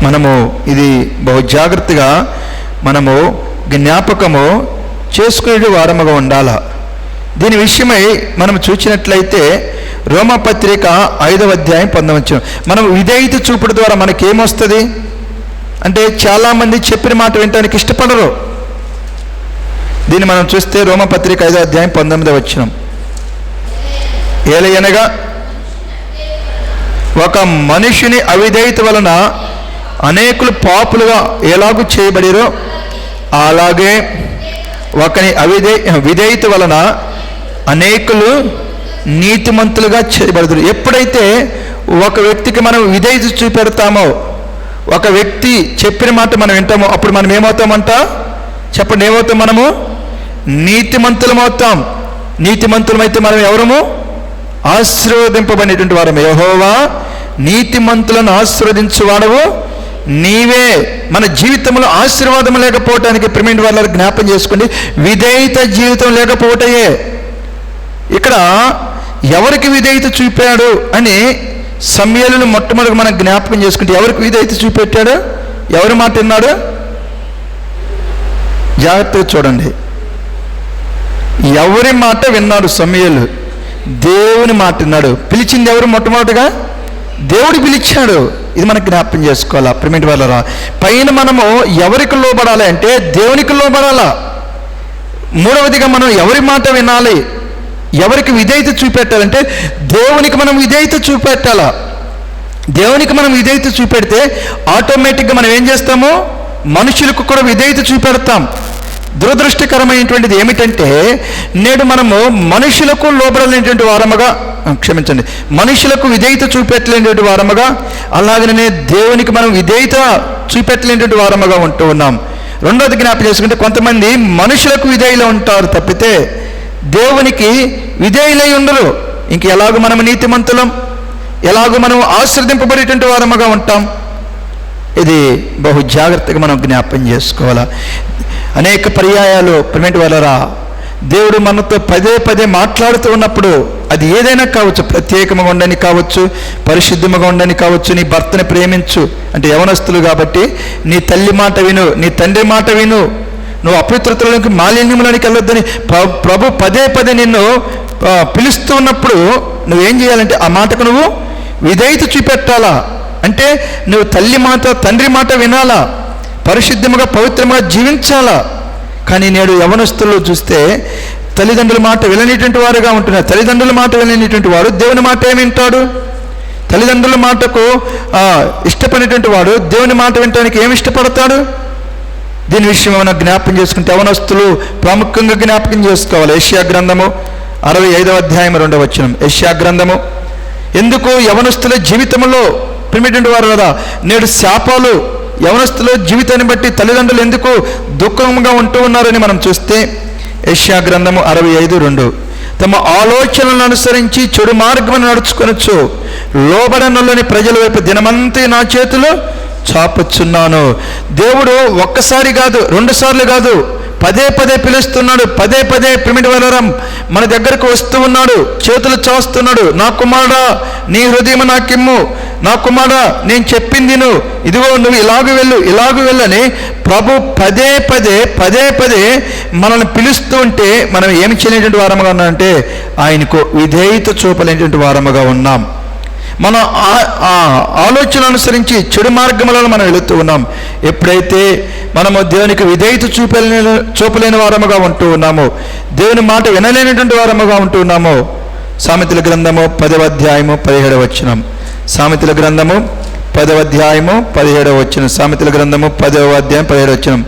మనము ఇది బహు జాగ్రత్తగా మనము జ్ఞాపకము చేసుకునే వారముగా ఉండాల. దీని విషయమై మనం చూసినట్లయితే రోమాపత్రిక 5వ అధ్యాయం 19. మనం విధేయత చూపడం ద్వారా మనకేమొస్తుంది అంటే, చాలామంది చెప్పిన మాట వినటానికి ఇష్టపడరు. దీన్ని మనం చూస్తే రోమాపత్రిక 5వ అధ్యాయం 19వ వచనం. ఏలయనగా ఒక మనిషిని అవిధేయత వలన అనేకులు పాపులుగా ఎలాగూ చేయబడిరో, అలాగే ఒకని విధేయత వలన అనేకులు నీతిమంతులుగా చేయబడదురు. ఎప్పుడైతే ఒక వ్యక్తికి మనం విధేయత చూపెడతామో, ఒక వ్యక్తి చెప్పిన మాట మనం వింటామో, అప్పుడు మనం ఏమవుతామంట చెప్పండి, ఏమవుతాం? మనము నీతిమంతులమవుతాం. నీతిమంతులమైతే మనం ఎవరము? ఆశీర్వదింపబడినటువంటి వారము. యెహోవా నీతిమంతులను ఆశీర్వదించువాడవు నీవే. మన జీవితంలో ఆశీర్వాదం లేకపోవటానికి ప్రిమిట్ వాళ్ళ జ్ఞాపం చేసుకోండి, విధేయత జీవితం లేకపోవటయే. ఇక్కడ ఎవరికి విధేయత చూపాడు అని సమూయేలును మొట్టమొదటి మనం జ్ఞాపకం చేసుకుంటే, ఎవరికి విధేయత చూపెట్టాడు? ఎవరి మాట విన్నాడు? జాగ్రత్తగా చూడండి, ఎవరి మాట విన్నాడు సమూయేలు? దేవుని మాట విన్నాడు. పిలిచింది ఎవరు? మొట్టమొదటిగా దేవుడు పిలిచాడు. ఇది మనకు జ్ఞాపకం చేసుకోవాలా ప్రిమిట్ వాళ్ళరా. పైన మనము ఎవరికి లోబడాలి అంటే దేవునికి లోబడాలా. మూడవదిగా మనం ఎవరి మాట వినాలి, ఎవరికి విధేయత చూపెట్టాలంటే దేవునికి మనం విధేయత చూపెట్టాలా. దేవునికి మనం విధేయత చూపెడితే ఆటోమేటిక్గా మనం ఏం చేస్తాము, మనుషులకు కూడా విధేయత చూపెడతాం. దురదృష్టకరమైనటువంటిది ఏమిటంటే నేడు మనము మనుషులకు లోబడలేనటువంటి వారముగా, మనుషులకు విధేయత చూపెట్టలేనటువంటి వారముగా, అలాగనే దేవునికి మనం విధేయత చూపెట్టలేనటువంటి వారముగా ఉంటూ ఉన్నాం. రెండోది జ్ఞాపకం చేసుకుంటే కొంతమంది మనుషులకు విధేయులు ఉంటారు తప్పితే దేవునికి విధేయులై ఉండరు. ఇంక ఎలాగో మనం నీతిమంతులం, ఎలాగో మనం ఆశీర్వదింపబడేటువంటి వారముగా ఉంటాం. ఇది బహు జాగ్రత్తగా మనం జ్ఞాపకం చేసుకోవాలా. అనేక పర్యాయాలు ప్రేమటి వాళ్ళరా దేవుడు మనతో పదే పదే మాట్లాడుతూ ఉన్నప్పుడు అది ఏదైనా కావచ్చు, ప్రత్యేకముగా ఉండని కావచ్చు, పరిశుద్ధముగా ఉండని కావచ్చు, నీ భర్తని ప్రేమించు అంటే యవనస్తులు కాబట్టి నీ తల్లి మాట విను, నీ తండ్రి మాట విను, నువ్వు అపవిత్రతలోకి మాలిన్యములోనికి వెళ్ళొద్దని ప్రభు పదే పదే నిన్ను పిలుస్తూ ఉన్నప్పుడు నువ్వేం చేయాలంటే ఆ మాటకు నువ్వు విధేయత చూపెట్టాలా. అంటే నువ్వు తల్లి మాట తండ్రి మాట వినాలా, పరిశుద్ధముగా పవిత్రముగా జీవించాలా. కానీ నేడు యవనస్తులు చూస్తే తల్లిదండ్రుల మాట విననేటువంటి వారుగా ఉంటున్నారు. తల్లిదండ్రుల మాట విననేటువంటి వాడు దేవుని మాట ఏమి వింటాడు? తల్లిదండ్రుల మాటకు ఇష్టపడేటువంటి వాడు దేవుని మాట వినటానికి ఏమి ఇష్టపడతాడు? దీని విషయం ఏమైనా జ్ఞాపకం చేసుకుంటే యవనస్తులు ప్రాముఖ్యంగా జ్ఞాపకం చేసుకోవాలి. యెషయా గ్రంథము 65వ అధ్యాయం 2వ వచనం. యెషయా గ్రంథము. ఎందుకు యవనస్తుల జీవితంలో ప్రిమిటెంట్ వారు కదా నేడు శాపాలు యవనస్తుల జీవితాన్ని బట్టి తల్లిదండ్రులు ఎందుకు దుఃఖంగా ఉంటూ ఉన్నారని మనం చూస్తే యెషయా గ్రంథము 65:2 తమ ఆలోచనలను అనుసరించి చెడు మార్గమును నడుచుకొనొచ్చు, లోబడనులని ప్రజల వైపు దినమంతా నా చేతిలో చాపుచున్నాను. దేవుడు ఒక్కసారి కాదు, 2 సార్లు కాదు, పదే పదే పిలుస్తున్నాడు. పదే పదే ప్రిమిటి వలరం మన దగ్గరకు వస్తూ ఉన్నాడు, చేతులు చాస్తున్నాడు. నా కుమారుడా నీ హృదయం నాకిమ్ము, నా కుమారుడా నేను చెప్పింది నువ్వు, ఇదిగో నువ్వు ఇలాగు వెళ్ళని ప్రభు పదే పదే మనల్ని పిలుస్తూ ఉంటే మనం ఏమి చేయలేటువంటి వారముగా ఉన్నామంటే ఆయనకు విధేయత చూపలేనటువంటి వారముగా ఉన్నాం. మన ఆలోచన అనుసరించి చెడు మార్గములను మనం వెళుతూ ఉన్నాం. ఎప్పుడైతే మనము దేవునికి విధేయత చూపలేని వారముగా ఉంటూ ఉన్నామో, దేవుని మాట వినలేనటువంటి వారముగా ఉంటూ ఉన్నామో, సామెతల గ్రంథము 10వ అధ్యాయము 17వ వచనం. సామెతల గ్రంథము 10వ అధ్యాయము 17వ వచనం. సామెతల గ్రంథము 10వ అధ్యాయం 17వ వచనం.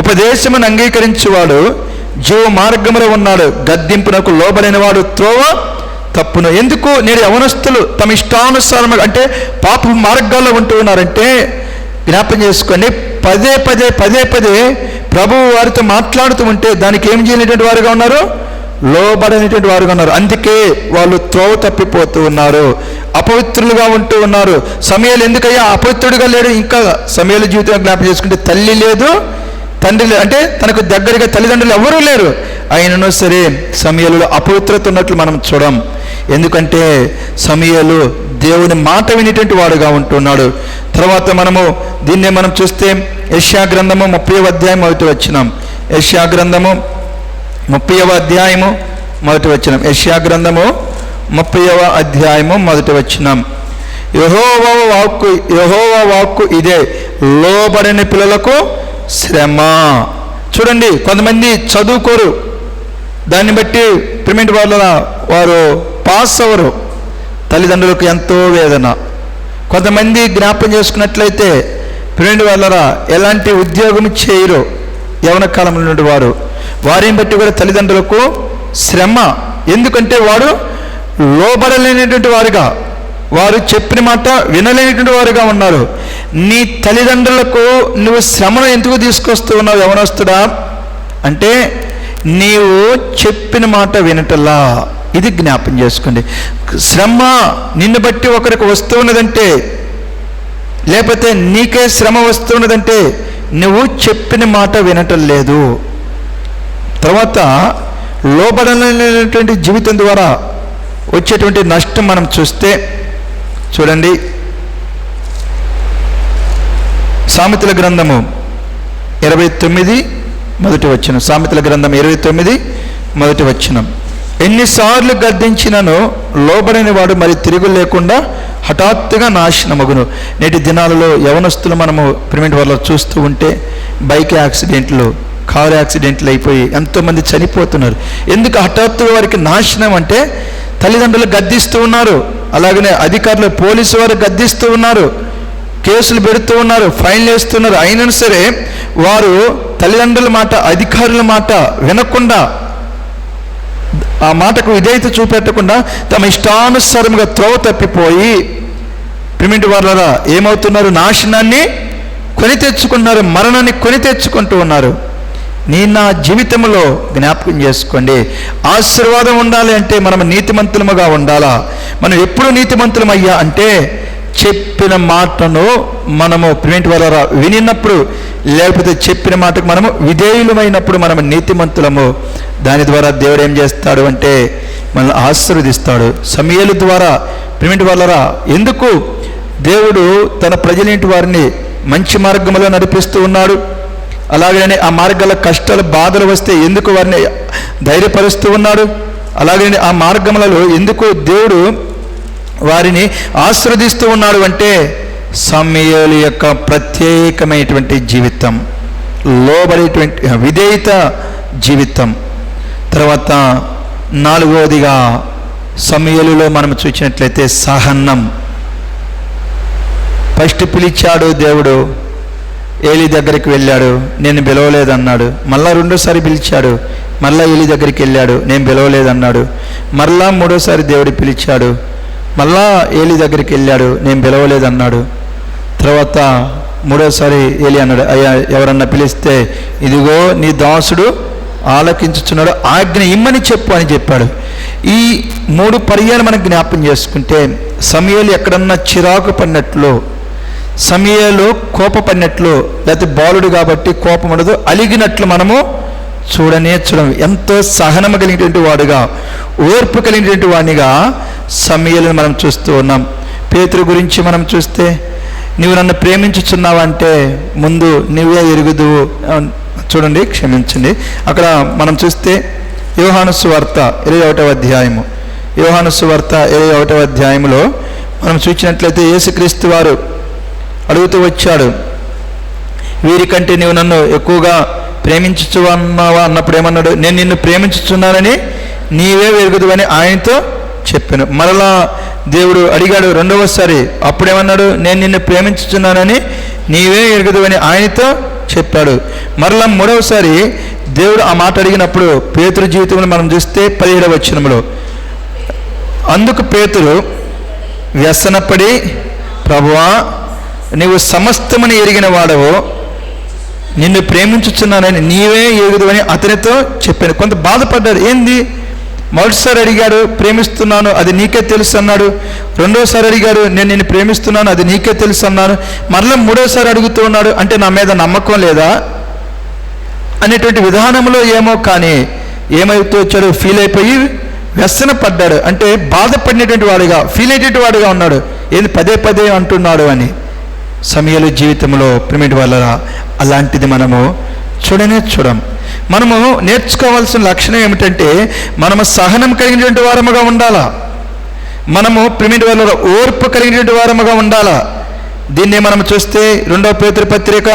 ఉపదేశమును అంగీకరించేవాడు జీవ మార్గములో ఉన్నాడు, గద్దింపునకు లోబడిన వాడు త్రోవ తప్పును. ఎందుకు నేడు యవనస్తులు తమ ఇష్టానుసారం అంటే పాప మార్గాల్లో ఉంటూ ఉన్నారంటే జ్ఞాపకం చేసుకోండి. పదే పదే ప్రభువు వారితో మాట్లాడుతూ ఉంటే దానికి ఏం చేయలేటువంటి వారుగా ఉన్నారు, లోబడనేటువంటి వారుగా ఉన్నారు. అందుకే వాళ్ళు త్రోవ తప్పిపోతూ ఉన్నారు, అపవిత్రులుగా ఉంటూ ఉన్నారు. సమయాలు ఎందుకయ్యా అపవిత్రుడిగా లేడు? ఇంకా సమయాల జీవితం జ్ఞాపకం చేసుకుంటే తల్లి లేదు, తండ్రి లేదు, అంటే తనకు దగ్గరగా తల్లిదండ్రులు ఎవరూ లేరు. అయినను సరే సమయాలలో అపవిత్రత ఉన్నట్లు మనం చూడం. ఎందుకంటే సమయాలు దేవుని మాట వినేటువంటి వాడుగా ఉంటున్నాడు. తర్వాత మనము దీన్నే మనం చూస్తే యెషయా గ్రంథము 30వ అధ్యాయం 1వ వచనం. యెషయా గ్రంథము 30వ అధ్యాయము 1వ వచనం. యెషయా గ్రంథము 30వ అధ్యాయము 1వ వచనం. యెహోవా వాక్కు ఇదే, లోబడని పిల్లలకు శ్రమ. చూడండి, కొంతమంది చదువుకోరు, దాన్ని బట్టి ప్రిమెంట్ వాళ్ళ వారు పాస్ అవ్వరు, తల్లిదండ్రులకు ఎంతో వేదన. కొంతమంది జ్ఞాపకం చేసుకున్నట్లయితే ప్రిమెంట్ వాళ్ళరా ఎలాంటి ఉద్యోగం చేయరు యవన కాలంలో నుండి వారిని బట్టి కూడా తల్లిదండ్రులకు శ్రమ. ఎందుకంటే వారు లోబడలేనటువంటి వారుగా, వారు చెప్పిన మాట వినలేనటువంటి వారుగా ఉన్నారు. నీ తల్లిదండ్రులకు నువ్వు శ్రమను ఎందుకు తీసుకొస్తూ ఉన్నావు యవనస్తుడా అంటే నీవు చెప్పిన మాట వినటల్లా. ఇది జ్ఞాపం చేసుకోండి. శ్రమ నిన్ను బట్టి ఒకరికి వస్తూ ఉన్నదంటే, లేకపోతే నీకే శ్రమ వస్తున్నదంటే నువ్వు చెప్పిన మాట వినటం లేదు. తర్వాత లోబడలేనటువంటి జీవితం ద్వారా వచ్చేటువంటి నష్టం మనం చూస్తే చూడండి, సామెతల గ్రంథము 29 మొదటి వచనం. సామెతల గ్రంథం 29 మొదటి వచనం. ఎన్నిసార్లు గద్దించినను లోబడని వాడు మరి తిరుగు లేకుండా హఠాత్తుగా నాశనమగును. నేటి దినాలలో యవనస్తులు మనము ప్రిమెంట్ వల్ల చూస్తూ ఉంటే బైక్ యాక్సిడెంట్లు, కారు యాక్సిడెంట్లు అయిపోయి ఎంతోమంది చనిపోతున్నారు. ఎందుకు హఠాత్తుగా వారికి నాశనం అంటే తల్లిదండ్రులు గద్దిస్తూ ఉన్నారు, అలాగనే అధికారులు పోలీసు వారు గద్దిస్తూ ఉన్నారు, కేసులు పెడుతూ ఉన్నారు, ఫైన్లు వేస్తున్నారు. అయినా సరే వారు తల్లిదండ్రుల మాట, అధికారుల మాట వినకుండా, ఆ మాటకు విధేయత చూపెట్టకుండా తమ ఇష్టానుసారముగా త్రోవ తప్పిపోయి ప్రిమిటి వాళ్ళరా ఏమవుతున్నారు? నాశనాన్ని కొని తెచ్చుకున్నారు, మరణాన్ని కొని తెచ్చుకుంటూ ఉన్నారు. నా జీవితంలో జ్ఞాపకం చేసుకోండి, ఆశీర్వాదం ఉండాలి అంటే మనం నీతిమంతులముగా ఉండాలా. మనం ఎప్పుడు నీతిమంతులమయ్యా అంటే చెప్పిన మాటను మనము ప్రిమిటి వాళ్ళరా వినినప్పుడు, లేకపోతే చెప్పిన మాటకు మనము విధేయులమైనప్పుడు మనము నీతిమంతులము. దాని ద్వారా దేవుడు ఏం చేస్తాడు అంటే మనల్ని ఆశీర్వదిస్తాడు. సమూయేలు ద్వారా ప్రిమిటి వాళ్ళరా ఎందుకు దేవుడు తన ప్రజలేంటి వారిని మంచి మార్గంలో నడిపిస్తూ ఉన్నాడు, అలాగనే ఆ మార్గాల కష్టాలు బాధలు వస్తే ఎందుకు వారిని ధైర్యపరుస్తూ ఉన్నాడు, అలాగనే ఆ మార్గములలో ఎందుకు దేవుడు వారిని ఆశీర్వదిస్తూ ఉన్నాడు అంటే సమూయేలు యొక్క ప్రత్యేకమైనటువంటి జీవితం, లోబడేటువంటి విధేయత జీవితం. తర్వాత నాలుగవదిగా సమూయేలులో మనం చూసినట్లయితే సహనం. ఫస్ట్ పిలిచాడు దేవుడు, ఏలీ దగ్గరికి వెళ్ళాడు, నేను పిలవలేదన్నాడు. మళ్ళా రెండోసారి పిలిచాడు, మళ్ళా ఏలీ దగ్గరికి వెళ్ళాడు, నేను పిలవలేదన్నాడు. మళ్ళా మూడోసారి దేవుడు పిలిచాడు, మళ్ళా ఏలీ దగ్గరికి వెళ్ళాడు, నేను పిలవలేదన్నాడు. తర్వాత మూడోసారి ఏలీ అన్నాడు, అయ్యా ఎవరన్నా పిలిస్తే ఇదిగో నీ దాసుడు ఆలకించుచున్నాడు, ఆజ్ఞ ఇమ్మని చెప్పు అని చెప్పాడు. ఈ 3 పర్యాలు మనం జ్ఞాపకం చేసుకుంటే సమూయేలు ఎక్కడన్నా చిరాకు పడినట్లు, సమూయేలు కోపపడినట్లు, లేకపోతే బాలుడు కాబట్టి కోపం ఉండదు, అలిగినట్లు మనము చూడం. ఎంతో సహనము కలిగినటువంటి వాడుగా, ఓర్పు కలిగినటువంటి వాడినిగా సమూయేలును మనం చూస్తూ ఉన్నాం. పేతురు గురించి మనం చూస్తే నువ్వు నన్ను ప్రేమించుచున్నావంటే ముందు నువ్వే ఎరుగుదువు. చూడండి, క్షమించండి, అక్కడ మనం చూస్తే యోహాను సువార్త 21వ అధ్యాయము, యోహాను సువార్త 21వ అధ్యాయములో మనం చూసినట్లయితే యేసుక్రీస్తు వారు అడుగుతూ వచ్చాడు, వీరికంటే నీవు నన్ను ఎక్కువగా ప్రేమించుచున్నావా అన్నప్పుడు ఏమన్నాడు? నేను నిన్ను ప్రేమించుచున్నానని నీవే ఎరుగుదువని ఆయనతో చెప్పాను. మరలా దేవుడు అడిగాడు రెండవసారి, అప్పుడేమన్నాడు? నేను నిన్ను ప్రేమించుచున్నానని నీవే ఎరుగుదువని ఆయనతో చెప్పాడు. మరలా మూడవసారి దేవుడు ఆ మాట అడిగినప్పుడు పేతురు జీవితంలో మనం చూస్తే 17వ వచనంలో, అందుకు పేతురు వ్యసనపడి, ప్రభువా నీవు సమస్తముని ఎరిగిన వాడవు, నిన్ను ప్రేమించుచున్నానని నీవే ఎరుగుదువని అతనితో చెప్పాను. కొంత బాధపడ్డాడు. ఏంది, మొదటిసారి అడిగాడు ప్రేమిస్తున్నాను, అది నీకే తెలుసు అన్నాడు. రెండోసారి అడిగాడు నేను నిన్ను ప్రేమిస్తున్నాను, అది నీకే తెలుసు అన్నాను. మరలా మూడోసారి అడుగుతూ ఉన్నాడు, అంటే నా మీద నమ్మకం లేదా అనేటువంటి విధానంలో ఏమో, కానీ ఏమైతే వచ్చాడు, ఫీల్ అయిపోయి వ్యసన పడ్డాడు. అంటే బాధపడినటువంటి వాడుగా, ఫీల్ అయ్యేటువంటి వాడుగా ఉన్నాడు. ఏంది పదే పదే అంటున్నాడు అని. సమూయేలు జీవితంలో ప్రిమిటి వాళ్ళరా అలాంటిది మనము చూడం. మనము నేర్చుకోవాల్సిన లక్షణం ఏమిటంటే మనము సహనం కలిగినటువంటి వారముగా ఉండాలా, మనము ప్రిమిటి వాళ్ళ ఓర్పు కలిగినటువంటి వారముగా ఉండాలా. దీన్ని మనం చూస్తే 2వ పేతురు పత్రిక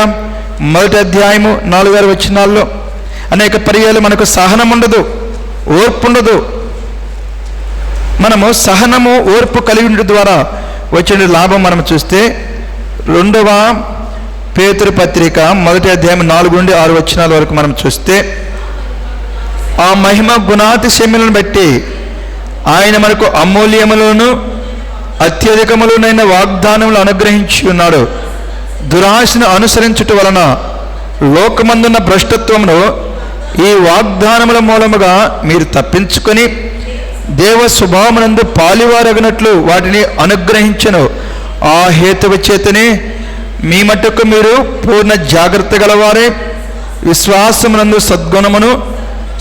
1వ అధ్యాయము 4-6 వచనాల్లో అనేక పర్యాలు మనకు సహనం ఉండదు, ఓర్పు ఉండదు. మనము సహనము ఓర్పు కలిగి ద్వారా వచ్చిన లాభం మనం చూస్తే 2వ పేతురు పత్రిక 1వ అధ్యాయం 4-6 వచనాల వరకు మనం చూస్తే, ఆ మహిమ గుణాతిశయములను బట్టి ఆయన మనకు అమూల్యములను అత్యధికములనైన వాగ్దానములు అనుగ్రహించి ఉన్నాడు. దురాశను అనుసరించుట వలన లోకమందున్న భ్రష్టత్వమును ఈ వాగ్దానముల మూలముగా మీరు తప్పించుకొని దేవ స్వభావమునందు పాలివారగినట్లు వాటిని అనుగ్రహించను. ఆ హేతువు చేతనే మీ మట్టుకు మీరు పూర్ణ జాగ్రత్త గలవారే, విశ్వాసమునందు సద్గుణమును,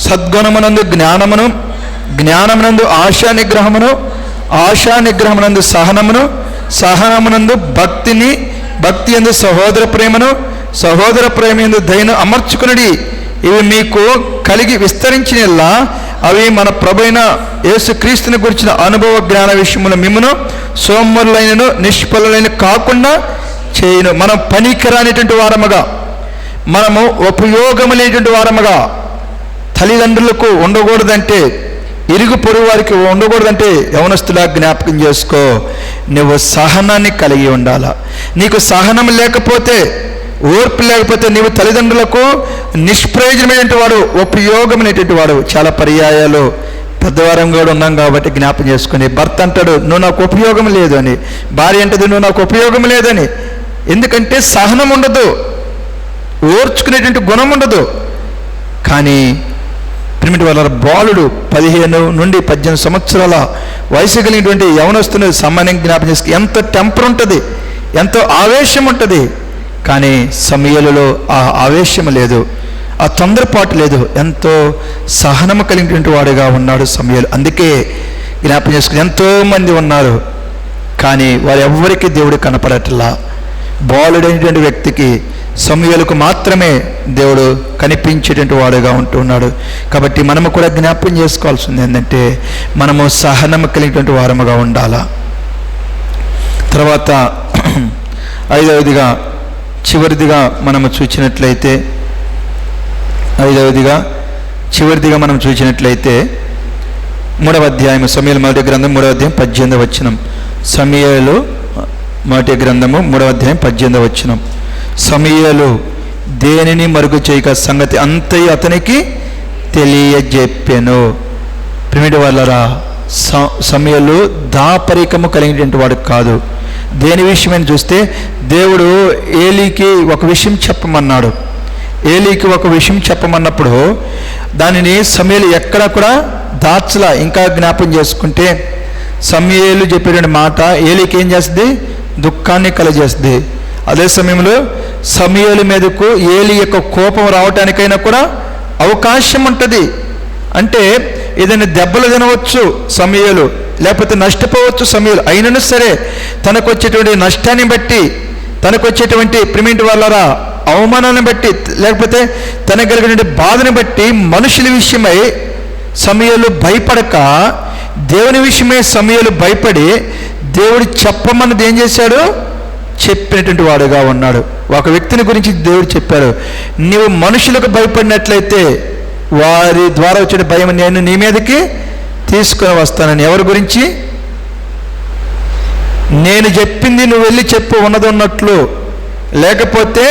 సద్గుణమునందు జ్ఞానమును, జ్ఞానమునందు ఆశా నిగ్రహమును, ఆశా నిగ్రహమునందు సహనమును, సహనమునందు భక్తిని, భక్తి యందు సహోదర ప్రేమను, సహోదర ప్రేమ యందు దయను అమర్చుకునడి. ఇవి మీకు కలిగి విస్తరించినలా అవి మన ప్రభువైన యేసుక్రీస్తుని గురించిన అనుభవ జ్ఞాన విషయములు మిమ్మును సోమరులైనను నిష్ఫలులైన కాకుండా చేయును. మనం పనికిరానిటువంటి వారముగా, మనము ఉపయోగం లేనటువంటి వారముగా తల్లిదండ్రులకు ఉండకూడదంటే, ఇరుగు పొరుగు వారికి ఉండకూడదంటే యవనస్తులా జ్ఞాపకం చేసుకో, నువ్వు సహనాన్ని కలిగి ఉండాలా. నీకు సహనం లేకపోతే, ఓర్పు లేకపోతే నీవు తల్లిదండ్రులకు నిష్ప్రయోజనమైనటువంటి వాడు, ఉపయోగమైనటువంటి వాడు. చాలా పర్యాయాలు పెద్దవారం కూడా ఉన్నాం కాబట్టి జ్ఞాపకం చేసుకుని, భర్త అంటాడు నువ్వు నాకు ఉపయోగం లేదు అని, భార్య అంటది నువ్వు నాకు ఉపయోగం లేదని. ఎందుకంటే సహనం ఉండదు, ఓర్చుకునేటువంటి గుణం ఉండదు. కానీ ప్రిమిటి వాళ్ళ బాలుడు 15 నుండి 18 సంవత్సరాల వయసు కలిగినటువంటి యవనస్తుని సామాన్యంగా జ్ఞాపకం చేసుకుని ఎంత టెంపర్ ఉంటుంది, ఎంతో ఆవేశం ఉంటుంది. కానీ సమూయేలులో ఆ ఆవేశం లేదు, ఆ తొందరపాటు లేదు, ఎంతో సహనము కలిగినటువంటి వాడుగా ఉన్నాడు సమూయేలు. అందుకే జ్ఞాపకం చేసుకుని ఎంతోమంది ఉన్నారు, కానీ వారు ఎవ్వరికీ దేవుడు కనపడట్లా. బాలుడైనటువంటి వ్యక్తికి సమూయేలుకు మాత్రమే దేవుడు కనిపించేటువంటి వాడుగా ఉంటున్నాడు. కాబట్టి మనము కూడా జ్ఞాపకం చేసుకోవాల్సింది ఏంటంటే, మనము సహనము కలిగినటువంటి వారముగా ఉండాలా. తర్వాత 5వదిగా చివరిదిగా మనము చూసినట్లయితే, 5వదిగా చివరిదిగా మనం చూసినట్లయితే 3వ అధ్యాయం సమూయేలు మొదటి గ్రంథం 3వ అధ్యాయం 18వ వచనం. సమూయేలు మొదటి గ్రంథము 3వ అధ్యాయం 18వ వచనం. సమూయేలు దేనిని మరుగు చేయక సంగతి అంతయు అతనికి తెలియజెప్పెను. ప్రిమిటి వాళ్ళరా, సమూయేలు దాపరికము కలిగినటువంటి వాడు కాదు. దేని విషయమని చూస్తే, దేవుడు ఏలీకి ఒక విషయం చెప్పమన్నాడు. ఏలీకి ఒక విషయం చెప్పమన్నప్పుడు దానిని సమూయేలు ఎక్కడ కూడా దాచలా. ఇంకా జ్ఞాపం చేసుకుంటే సమూయేలు చెప్పేటువంటి మాట ఏలీకి ఏం చేస్తుంది? దుఃఖాన్ని కలగజేస్తుంది. అదే సమయంలో సమూయేలు మీదకు ఏలీ యొక్క కోపం రావటానికైనా కూడా అవకాశం ఉంటుంది. అంటే ఏదైనా దెబ్బలు తినవచ్చు సమూయేలు, లేకపోతే నష్టపోవచ్చు సమూయేలు. అయినను సరే తనకు వచ్చేటువంటి నష్టాన్ని బట్టి, తనకు వచ్చేటువంటి ప్రిమిటి వాళ్ళరా అవమానాన్ని బట్టి, లేకపోతే తనకు కలిగిన బాధని బట్టి మనుషుల విషయమై సమూయేలు భయపడక, దేవుని విషయమై సమూయేలు భయపడి దేవుడు చెప్పమన్నది ఏం చేశాడు? చెప్పినటువంటి వాడుగా ఉన్నాడు. ఒక వ్యక్తిని గురించి దేవుడు చెప్పాడు, నీవు మనుషులకు భయపడినట్లయితే వారి ద్వారా వచ్చే భయం నేను నీ మీదకి తీసుకొని వస్తానని. ఎవరి గురించి? నేను చెప్పింది నువ్వు వెళ్ళి చెప్పు ఉన్నది ఉన్నట్లు, లేకపోతే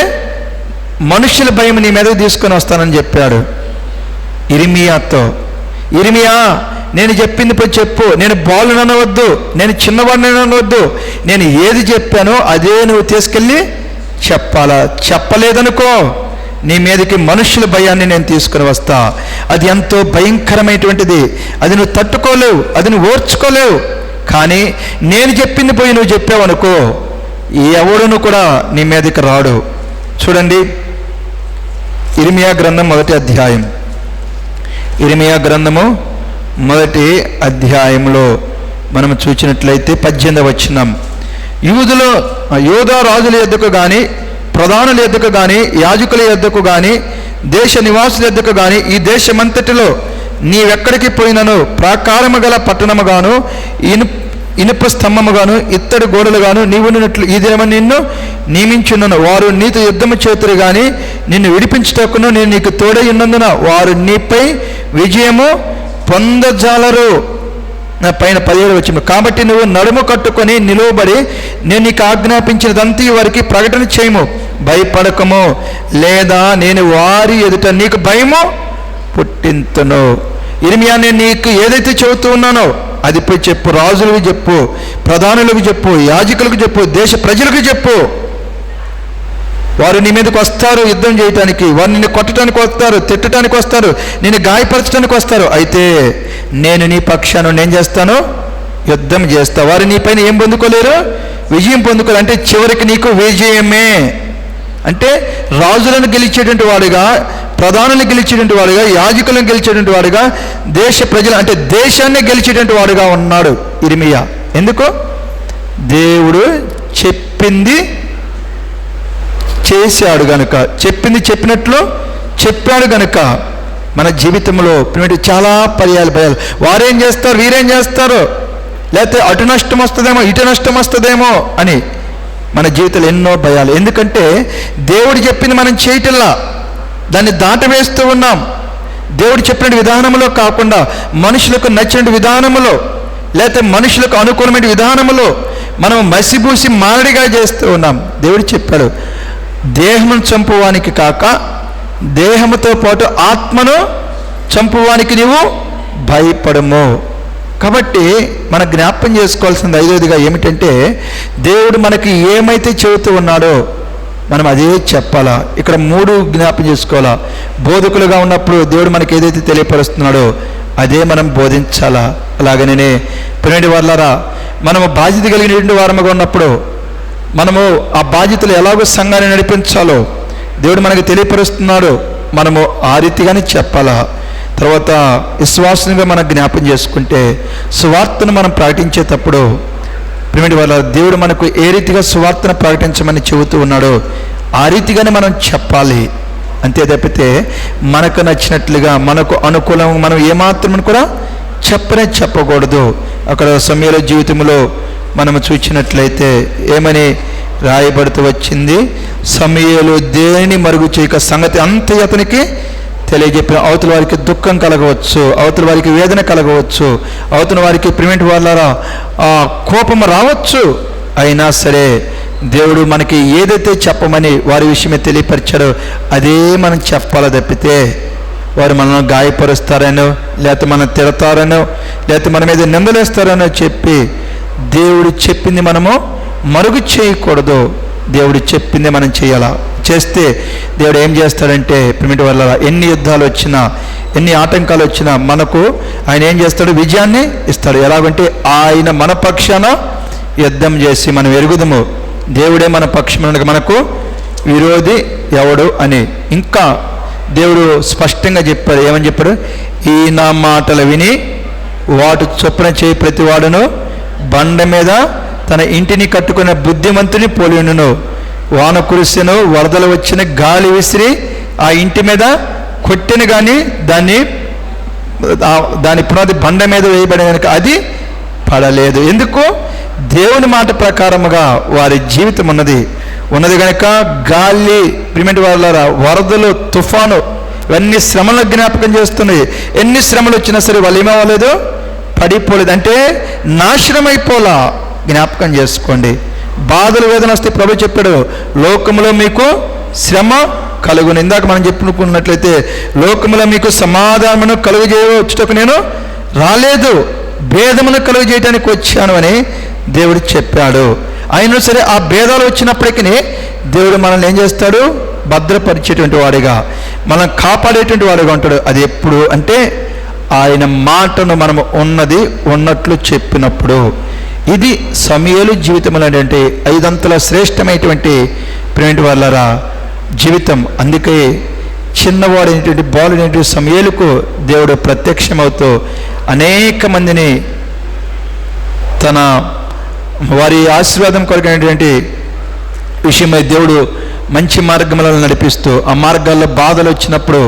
మనుషుల భయం నీ మీదకి తీసుకొని వస్తానని చెప్పాడు ఇర్మియాతో. ఇర్మియా, నేను చెప్పింది పోయి చెప్పు, నేను బాలుని అనవద్దు, నేను చిన్నవాడిని అనవద్దు, నేను ఏది చెప్పానో అదే నువ్వు తీసుకెళ్ళి చెప్పాలా. చెప్పలేదనుకో నీ మీదకి మనుషుల భయాన్ని నేను తీసుకుని వస్తా. అది ఎంతో భయంకరమైనటువంటిది, అది నువ్వు తట్టుకోలేవు, అది నువ్వు ఓర్చుకోలేవు. కానీ నేను చెప్పింది పోయి నువ్వు చెప్పావనుకో ఎవడును కూడా నీ మీదకి రాడు. చూడండి, ఇర్మియా గ్రంథం 1వ అధ్యాయం. ఇర్మియా గ్రంథము 1వ అధ్యాయంలో మనం చూసినట్లయితే 18వ వచనం. యూదా రాజుల యొద్దకు కానీ, ప్రధానుల యొద్దకు కానీ, యాజకుల యొద్దకు కానీ, దేశ నివాసుల యొద్దకు కానీ, ఈ దేశమంతటిలో నీవెక్కడికి పోయినను ప్రాకారము గల పట్టణముగాను, ఇనుప స్తంభముగాను, ఇత్తడి గోడలుగాను నీవున్నట్లు ఈ దినమని నిన్ను నియమించున్నాను. వారు నీతో యుద్ధము చేతురు కానీ నిన్ను విడిపించుటకును నేను నీకు తోడై ఉన్నందున వారు నీపై విజయము పొందజాలరు. నా పైన 17వ వచనం. కాబట్టి నువ్వు నడుము కట్టుకొని నిలువబడి నేను నీకు ఆజ్ఞాపించినదంతా వారికి ప్రకటన చేయము, భయపడకము, లేదా నేను వారి ఎదుట నీకు భయము పుట్టింతును. ఇర్మియా, నేను నీకు ఏదైతే చెబుతూ ఉన్నానో అది పోయి చెప్పు, రాజులకు చెప్పు, ప్రధానులకు చెప్పు, యాజకులకు చెప్పు, దేశ ప్రజలకు చెప్పు. వారు నీ మీదకి వస్తారు యుద్ధం చేయటానికి, వారు నిన్ను కొట్టడానికి వస్తారు, తిట్టడానికి వస్తారు, నిన్ను గాయపరచడానికి వస్తారు. అయితే నేను నీ పక్షాన నేను చేస్తాను, యుద్ధం చేస్తా. వారు నీ పైన ఏం పొందుకోలేరు? విజయం పొందుకోలేరు. అంటే చివరికి నీకు విజయమే. అంటే రాజులను గెలిచేటువంటి వాడుగా, ప్రధానులను గెలిచేటువంటి వాడుగా, యాజకులను గెలిచేటువంటి వాడుగా, దేశ ప్రజలు అంటే దేశాన్ని గెలిచేటువంటి వాడుగా ఉన్నాడు ఇర్మియా. ఎందుకు? దేవుడు చెప్పింది చేశాడు గనుక, చెప్పింది చెప్పినట్లు చెప్పాడు గనుక. మన జీవితంలో చాలా భయాలు వారేం చేస్తారు, వీరేం చేస్తారు, లేకపోతే అటు నష్టం వస్తుందేమో, ఇటు నష్టం వస్తుందేమో అని మన జీవితంలో ఎన్నో భయాలు. ఎందుకంటే దేవుడు చెప్పింది మనం చేయటంలా, దాన్ని దాటవేస్తూ ఉన్నాం. దేవుడు చెప్పిన విధానంలో కాకుండా మనుషులకు నచ్చిన విధానములో, లేకపోతే మనుషులకు అనుకూలమైన విధానములో మనం మసిబూసి మారడిగా చేస్తూ ఉన్నాం. దేవుడు చెప్పాడు, దేహమును చంపువానికి కాక దేహముతో పాటు ఆత్మను చంపువానికి నీవు భయపడము. కాబట్టి మనం జ్ఞాపకం చేసుకోవాల్సింది ఐదవదిగా ఏమిటంటే, దేవుడు మనకి ఏమైతే చెబుతూ ఉన్నాడో మనం అదే చెప్పాలా. ఇక్కడ 3 జ్ఞాపకం చేసుకోవాలా. బోధకులుగా ఉన్నప్పుడు దేవుడు మనకి ఏదైతే తెలియపరుస్తున్నాడో అదే మనం బోధించాలా. అలాగనే ప్రియమైన వారలారా, మనము బాధ్యత కలిగినటువంటి వారముగా ఉన్నప్పుడు మనము ఆ బాధ్యతలు ఎలాగో సంఘాన్ని నడిపించాలో దేవుడు మనకి తెలియపరుస్తున్నాడు, మనము ఆ రీతిగానే చెప్పాలా. తర్వాత విశ్వాసంగా మనం జ్ఞాపం చేసుకుంటే సువార్తను మనం ప్రకటించేటప్పుడు ప్రియమైన వారలారా, దేవుడు మనకు ఏ రీతిగా సువార్తను ప్రకటించమని చెబుతూ ఉన్నాడో ఆ రీతిగానే మనం చెప్పాలి. అంతే తప్పితే మనకు నచ్చినట్లుగా మనకు అనుకూలం మనం ఏమాత్రం కూడా చెప్పకూడదు. అక్కడ సమూయేలు జీవితంలో మనము చూసినట్లయితే ఏమని రాయబడుతూ వచ్చింది, సమూయేలు దేనిని మరుగు చేయక సంగతి అంత అతనికి తెలియజెప్పిన. అవతల వారికి దుఃఖం కలగవచ్చు, అవతల వారికి వేదన కలగవచ్చు, అవతల వారికి ప్రియమైన వారలారా కోపం రావచ్చు. అయినా సరే దేవుడు మనకి ఏదైతే చెప్పమని వారి విషయమే తెలియపరిచాడో అదే మనం చెప్పాలి తప్పితే వారు మనల్ని గాయపరుస్తారనో, లేకపోతే మనం తిడతారనో, లేకపోతే మన మీద నిందలేస్తారనో చెప్పి దేవుడు చెప్పింది మనము మరుగు చేయకూడదు. దేవుడు చెప్పింది మనం చేయాలా. చేస్తే దేవుడు ఏం చేస్తాడంటే ప్రియమైన వారలారా, ఎన్ని యుద్ధాలు వచ్చినా, ఎన్ని ఆటంకాలు వచ్చినా మనకు ఆయన ఏం చేస్తాడు, విజయాన్ని ఇస్తాడు. ఎలాగంటే ఆయన మన పక్షాన యుద్ధం చేసి మనం ఎరుగుదము, దేవుడే మన పక్షం, మనకు విరోధి ఎవడు అని. ఇంకా దేవుడు స్పష్టంగా చెప్పాడు. ఏమని చెప్పాడు, ఈ నా మాటలు విని వాటి చొప్పున చేయి ప్రతి వాడును బండ మీద తన ఇంటిని కట్టుకున్న బుద్ధిమంతుని పోలియును. వాన కురిసెను, వరదలు వచ్చిన, గాలి విసిరి ఆ ఇంటి మీద కొట్టిన కానీ దాని పునాది బండ మీద వేయబడిన కనుక అది పడలేదు. ఎందుకు? దేవుని మాట ప్రకారముగా వారి జీవితం ఉన్నది కనుక గాలి, ప్రియమైన వారలారా, వరదలు, తుఫాను ఇవన్నీ శ్రమల జ్ఞాపకం చేస్తున్నాయి. ఎన్ని శ్రమలు వచ్చినా సరే వాళ్ళు ఏమవ్వలేదు, పడిపోలేదు, అంటే నాశనం అయిపోలా. జ్ఞాపకం చేసుకోండి. బాధలు వేదన వస్తే ప్రభు చెప్పాడు, లోకములో మీకు శ్రమ కలుగును. ఇందాక మనం చెప్పుకున్నట్లయితే లోకములో మీకు సమాధానమును కలుగజేయవచ్చుటకు నేను రాలేదు, భేదమును కలుగజేయడానికి వచ్చాను అని దేవుడు చెప్పాడు. అయినా సరే ఆ భేదాలు వచ్చినప్పటికీ దేవుడు మనల్ని ఏం చేస్తాడు, భద్రపరిచేటువంటి వాడిగా, మనం కాపాడేటువంటి వాడిగా ఉంటాడు. అది ఎప్పుడు అంటే ఆయన మాటను మనము ఉన్నట్లు చెప్పినప్పుడు. ఇది సమూయేలు జీవితంలో అంటే 5 అంతల శ్రేష్టమైనటువంటి ప్రియమైన వారలారా జీవితం. అందుకే చిన్నవాడైనటువంటి బాలుడైనటువంటి సమూయేలుకు దేవుడు ప్రత్యక్షమవుతూ అనేక మందిని తన వారి ఆశీర్వాదం కొరకైనటువంటి విషయమై దేవుడు మంచి మార్గములను నడిపిస్తూ, ఆ మార్గాల్లో బాధలు వచ్చినప్పుడు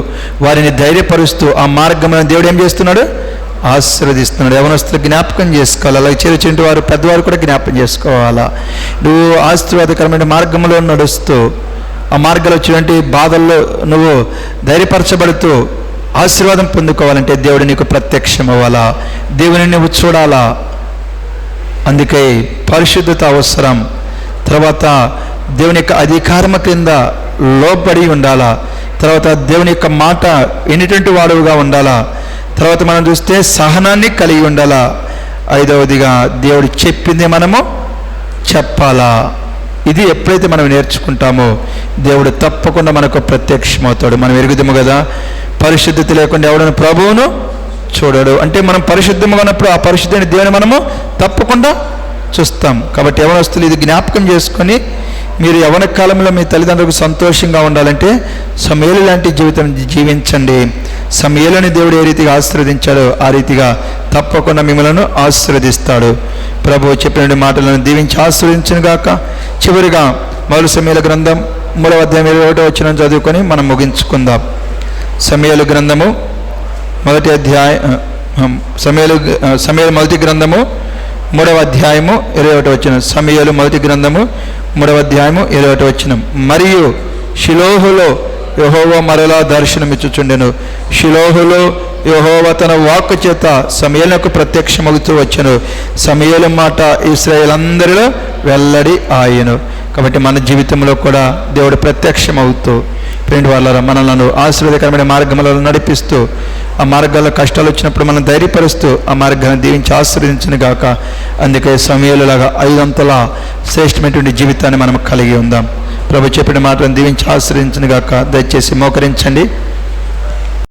వారిని ధైర్యపరుస్తూ ఆ మార్గములను దేవుడు ఏం చేస్తున్నాడు, ఆశీర్వదిస్తున్నాడు. యవనస్తులు జ్ఞాపకం చేసుకోవాలి. అలాగే చేరుచుంటి వారు పెద్దవారు కూడా జ్ఞాపకం చేసుకోవాలా. నువ్వు ఆశీర్వాదకరమైన మార్గంలో నడుస్తూ ఆ మార్గాలు వచ్చినటువంటి బాధల్లో నువ్వు ధైర్యపరచబడుతూ ఆశీర్వాదం పొందుకోవాలంటే దేవుడు నీకు ప్రత్యక్షం అవ్వాలా, దేవుని నువ్వు చూడాలా. అందుకే పరిశుద్ధత అవసరం. తర్వాత దేవుని యొక్క అధికారము క్రింద లోబడి ఉండాలా. తర్వాత దేవుని యొక్క మాట ఎన్నిటువంటి వాడుగా ఉండాలా. తర్వాత మనం చూస్తే సహనాన్ని కలిగి ఉండాలా. 5వదిగా దేవుడు చెప్పింది మనము చెప్పాలా. ఇది ఎప్పుడైతే మనం నేర్చుకుంటామో దేవుడు తప్పకుండా మనకు ప్రత్యక్షమవుతాడు. మనం ఎరుగుదాము కదా, పరిశుద్ధత లేకుండా ఎవడను ప్రభువును చూడడు. అంటే మనం పరిశుద్ధంగా ఉన్నప్పుడు ఆ పరిశుద్ధమైన దేవుని మనము తప్పకుండా చూస్తాం. కాబట్టి యవనస్తులు ఇది జ్ఞాపకం చేసుకొని మీరు యవన కాలంలో మీ తల్లిదండ్రులకు సంతోషంగా ఉండాలంటే సమూయేలు లాంటి జీవితం జీవించండి. సమూయేలుని దేవుడు ఏ రీతిగా ఆశీర్వదించాడో ఆ రీతిగా తప్పకుండా మిమ్మల్ని ఆశీర్వదిస్తాడు. ప్రభువు చెప్పిన మాటలను దీవించి ఆశీర్వదించును గాక. చివరిగా మొదటి సమూయేలు గ్రంథం 3వ అధ్యాయం 21వ వచనం చదువుకొని మనం ముగించుకుందాం. సమూయేలు గ్రంథము మొదటి అధ్యాయం, సమూయేలు మొదటి గ్రంథము 3వ అధ్యాయము 21వ వచనం. సమూయేలు మొదటి గ్రంథము 3వ అధ్యాయము 7వ వచనం. మరియు షిలోహులో యెహోవా మరలా దర్శనమిచ్చుచుండెను. షిలోహులో యెహోవా తన వాక్కు చేత సమూయేలునకు ప్రత్యక్షమవుతూ వచ్చెను. సమూయేలు మాట ఇశ్రాయేలు అందరిలో వెల్లడి ఆయెను. కాబట్టి మన జీవితంలో కూడా దేవుడు ప్రత్యక్షమవుతూ ప్రేమ వాళ్ళ మనలను ఆశీర్వాదకరమైన మార్గములలో నడిపిస్తూ, ఆ మార్గాల్లో కష్టాలు వచ్చినప్పుడు మనం ధైర్యపరుస్తూ ఆ మార్గాన్ని దీవించి ఆశీర్వదించును గాక. అందుకే సమూయేలులాగా 5 అంతలా శ్రేష్టమైనటువంటి జీవితాన్ని మనం కలిగి ఉందాం. ప్రభు చెప్పిన మాటలను దీవించి ఆశీర్వదించును గాక. దయచేసి మోకరించండి.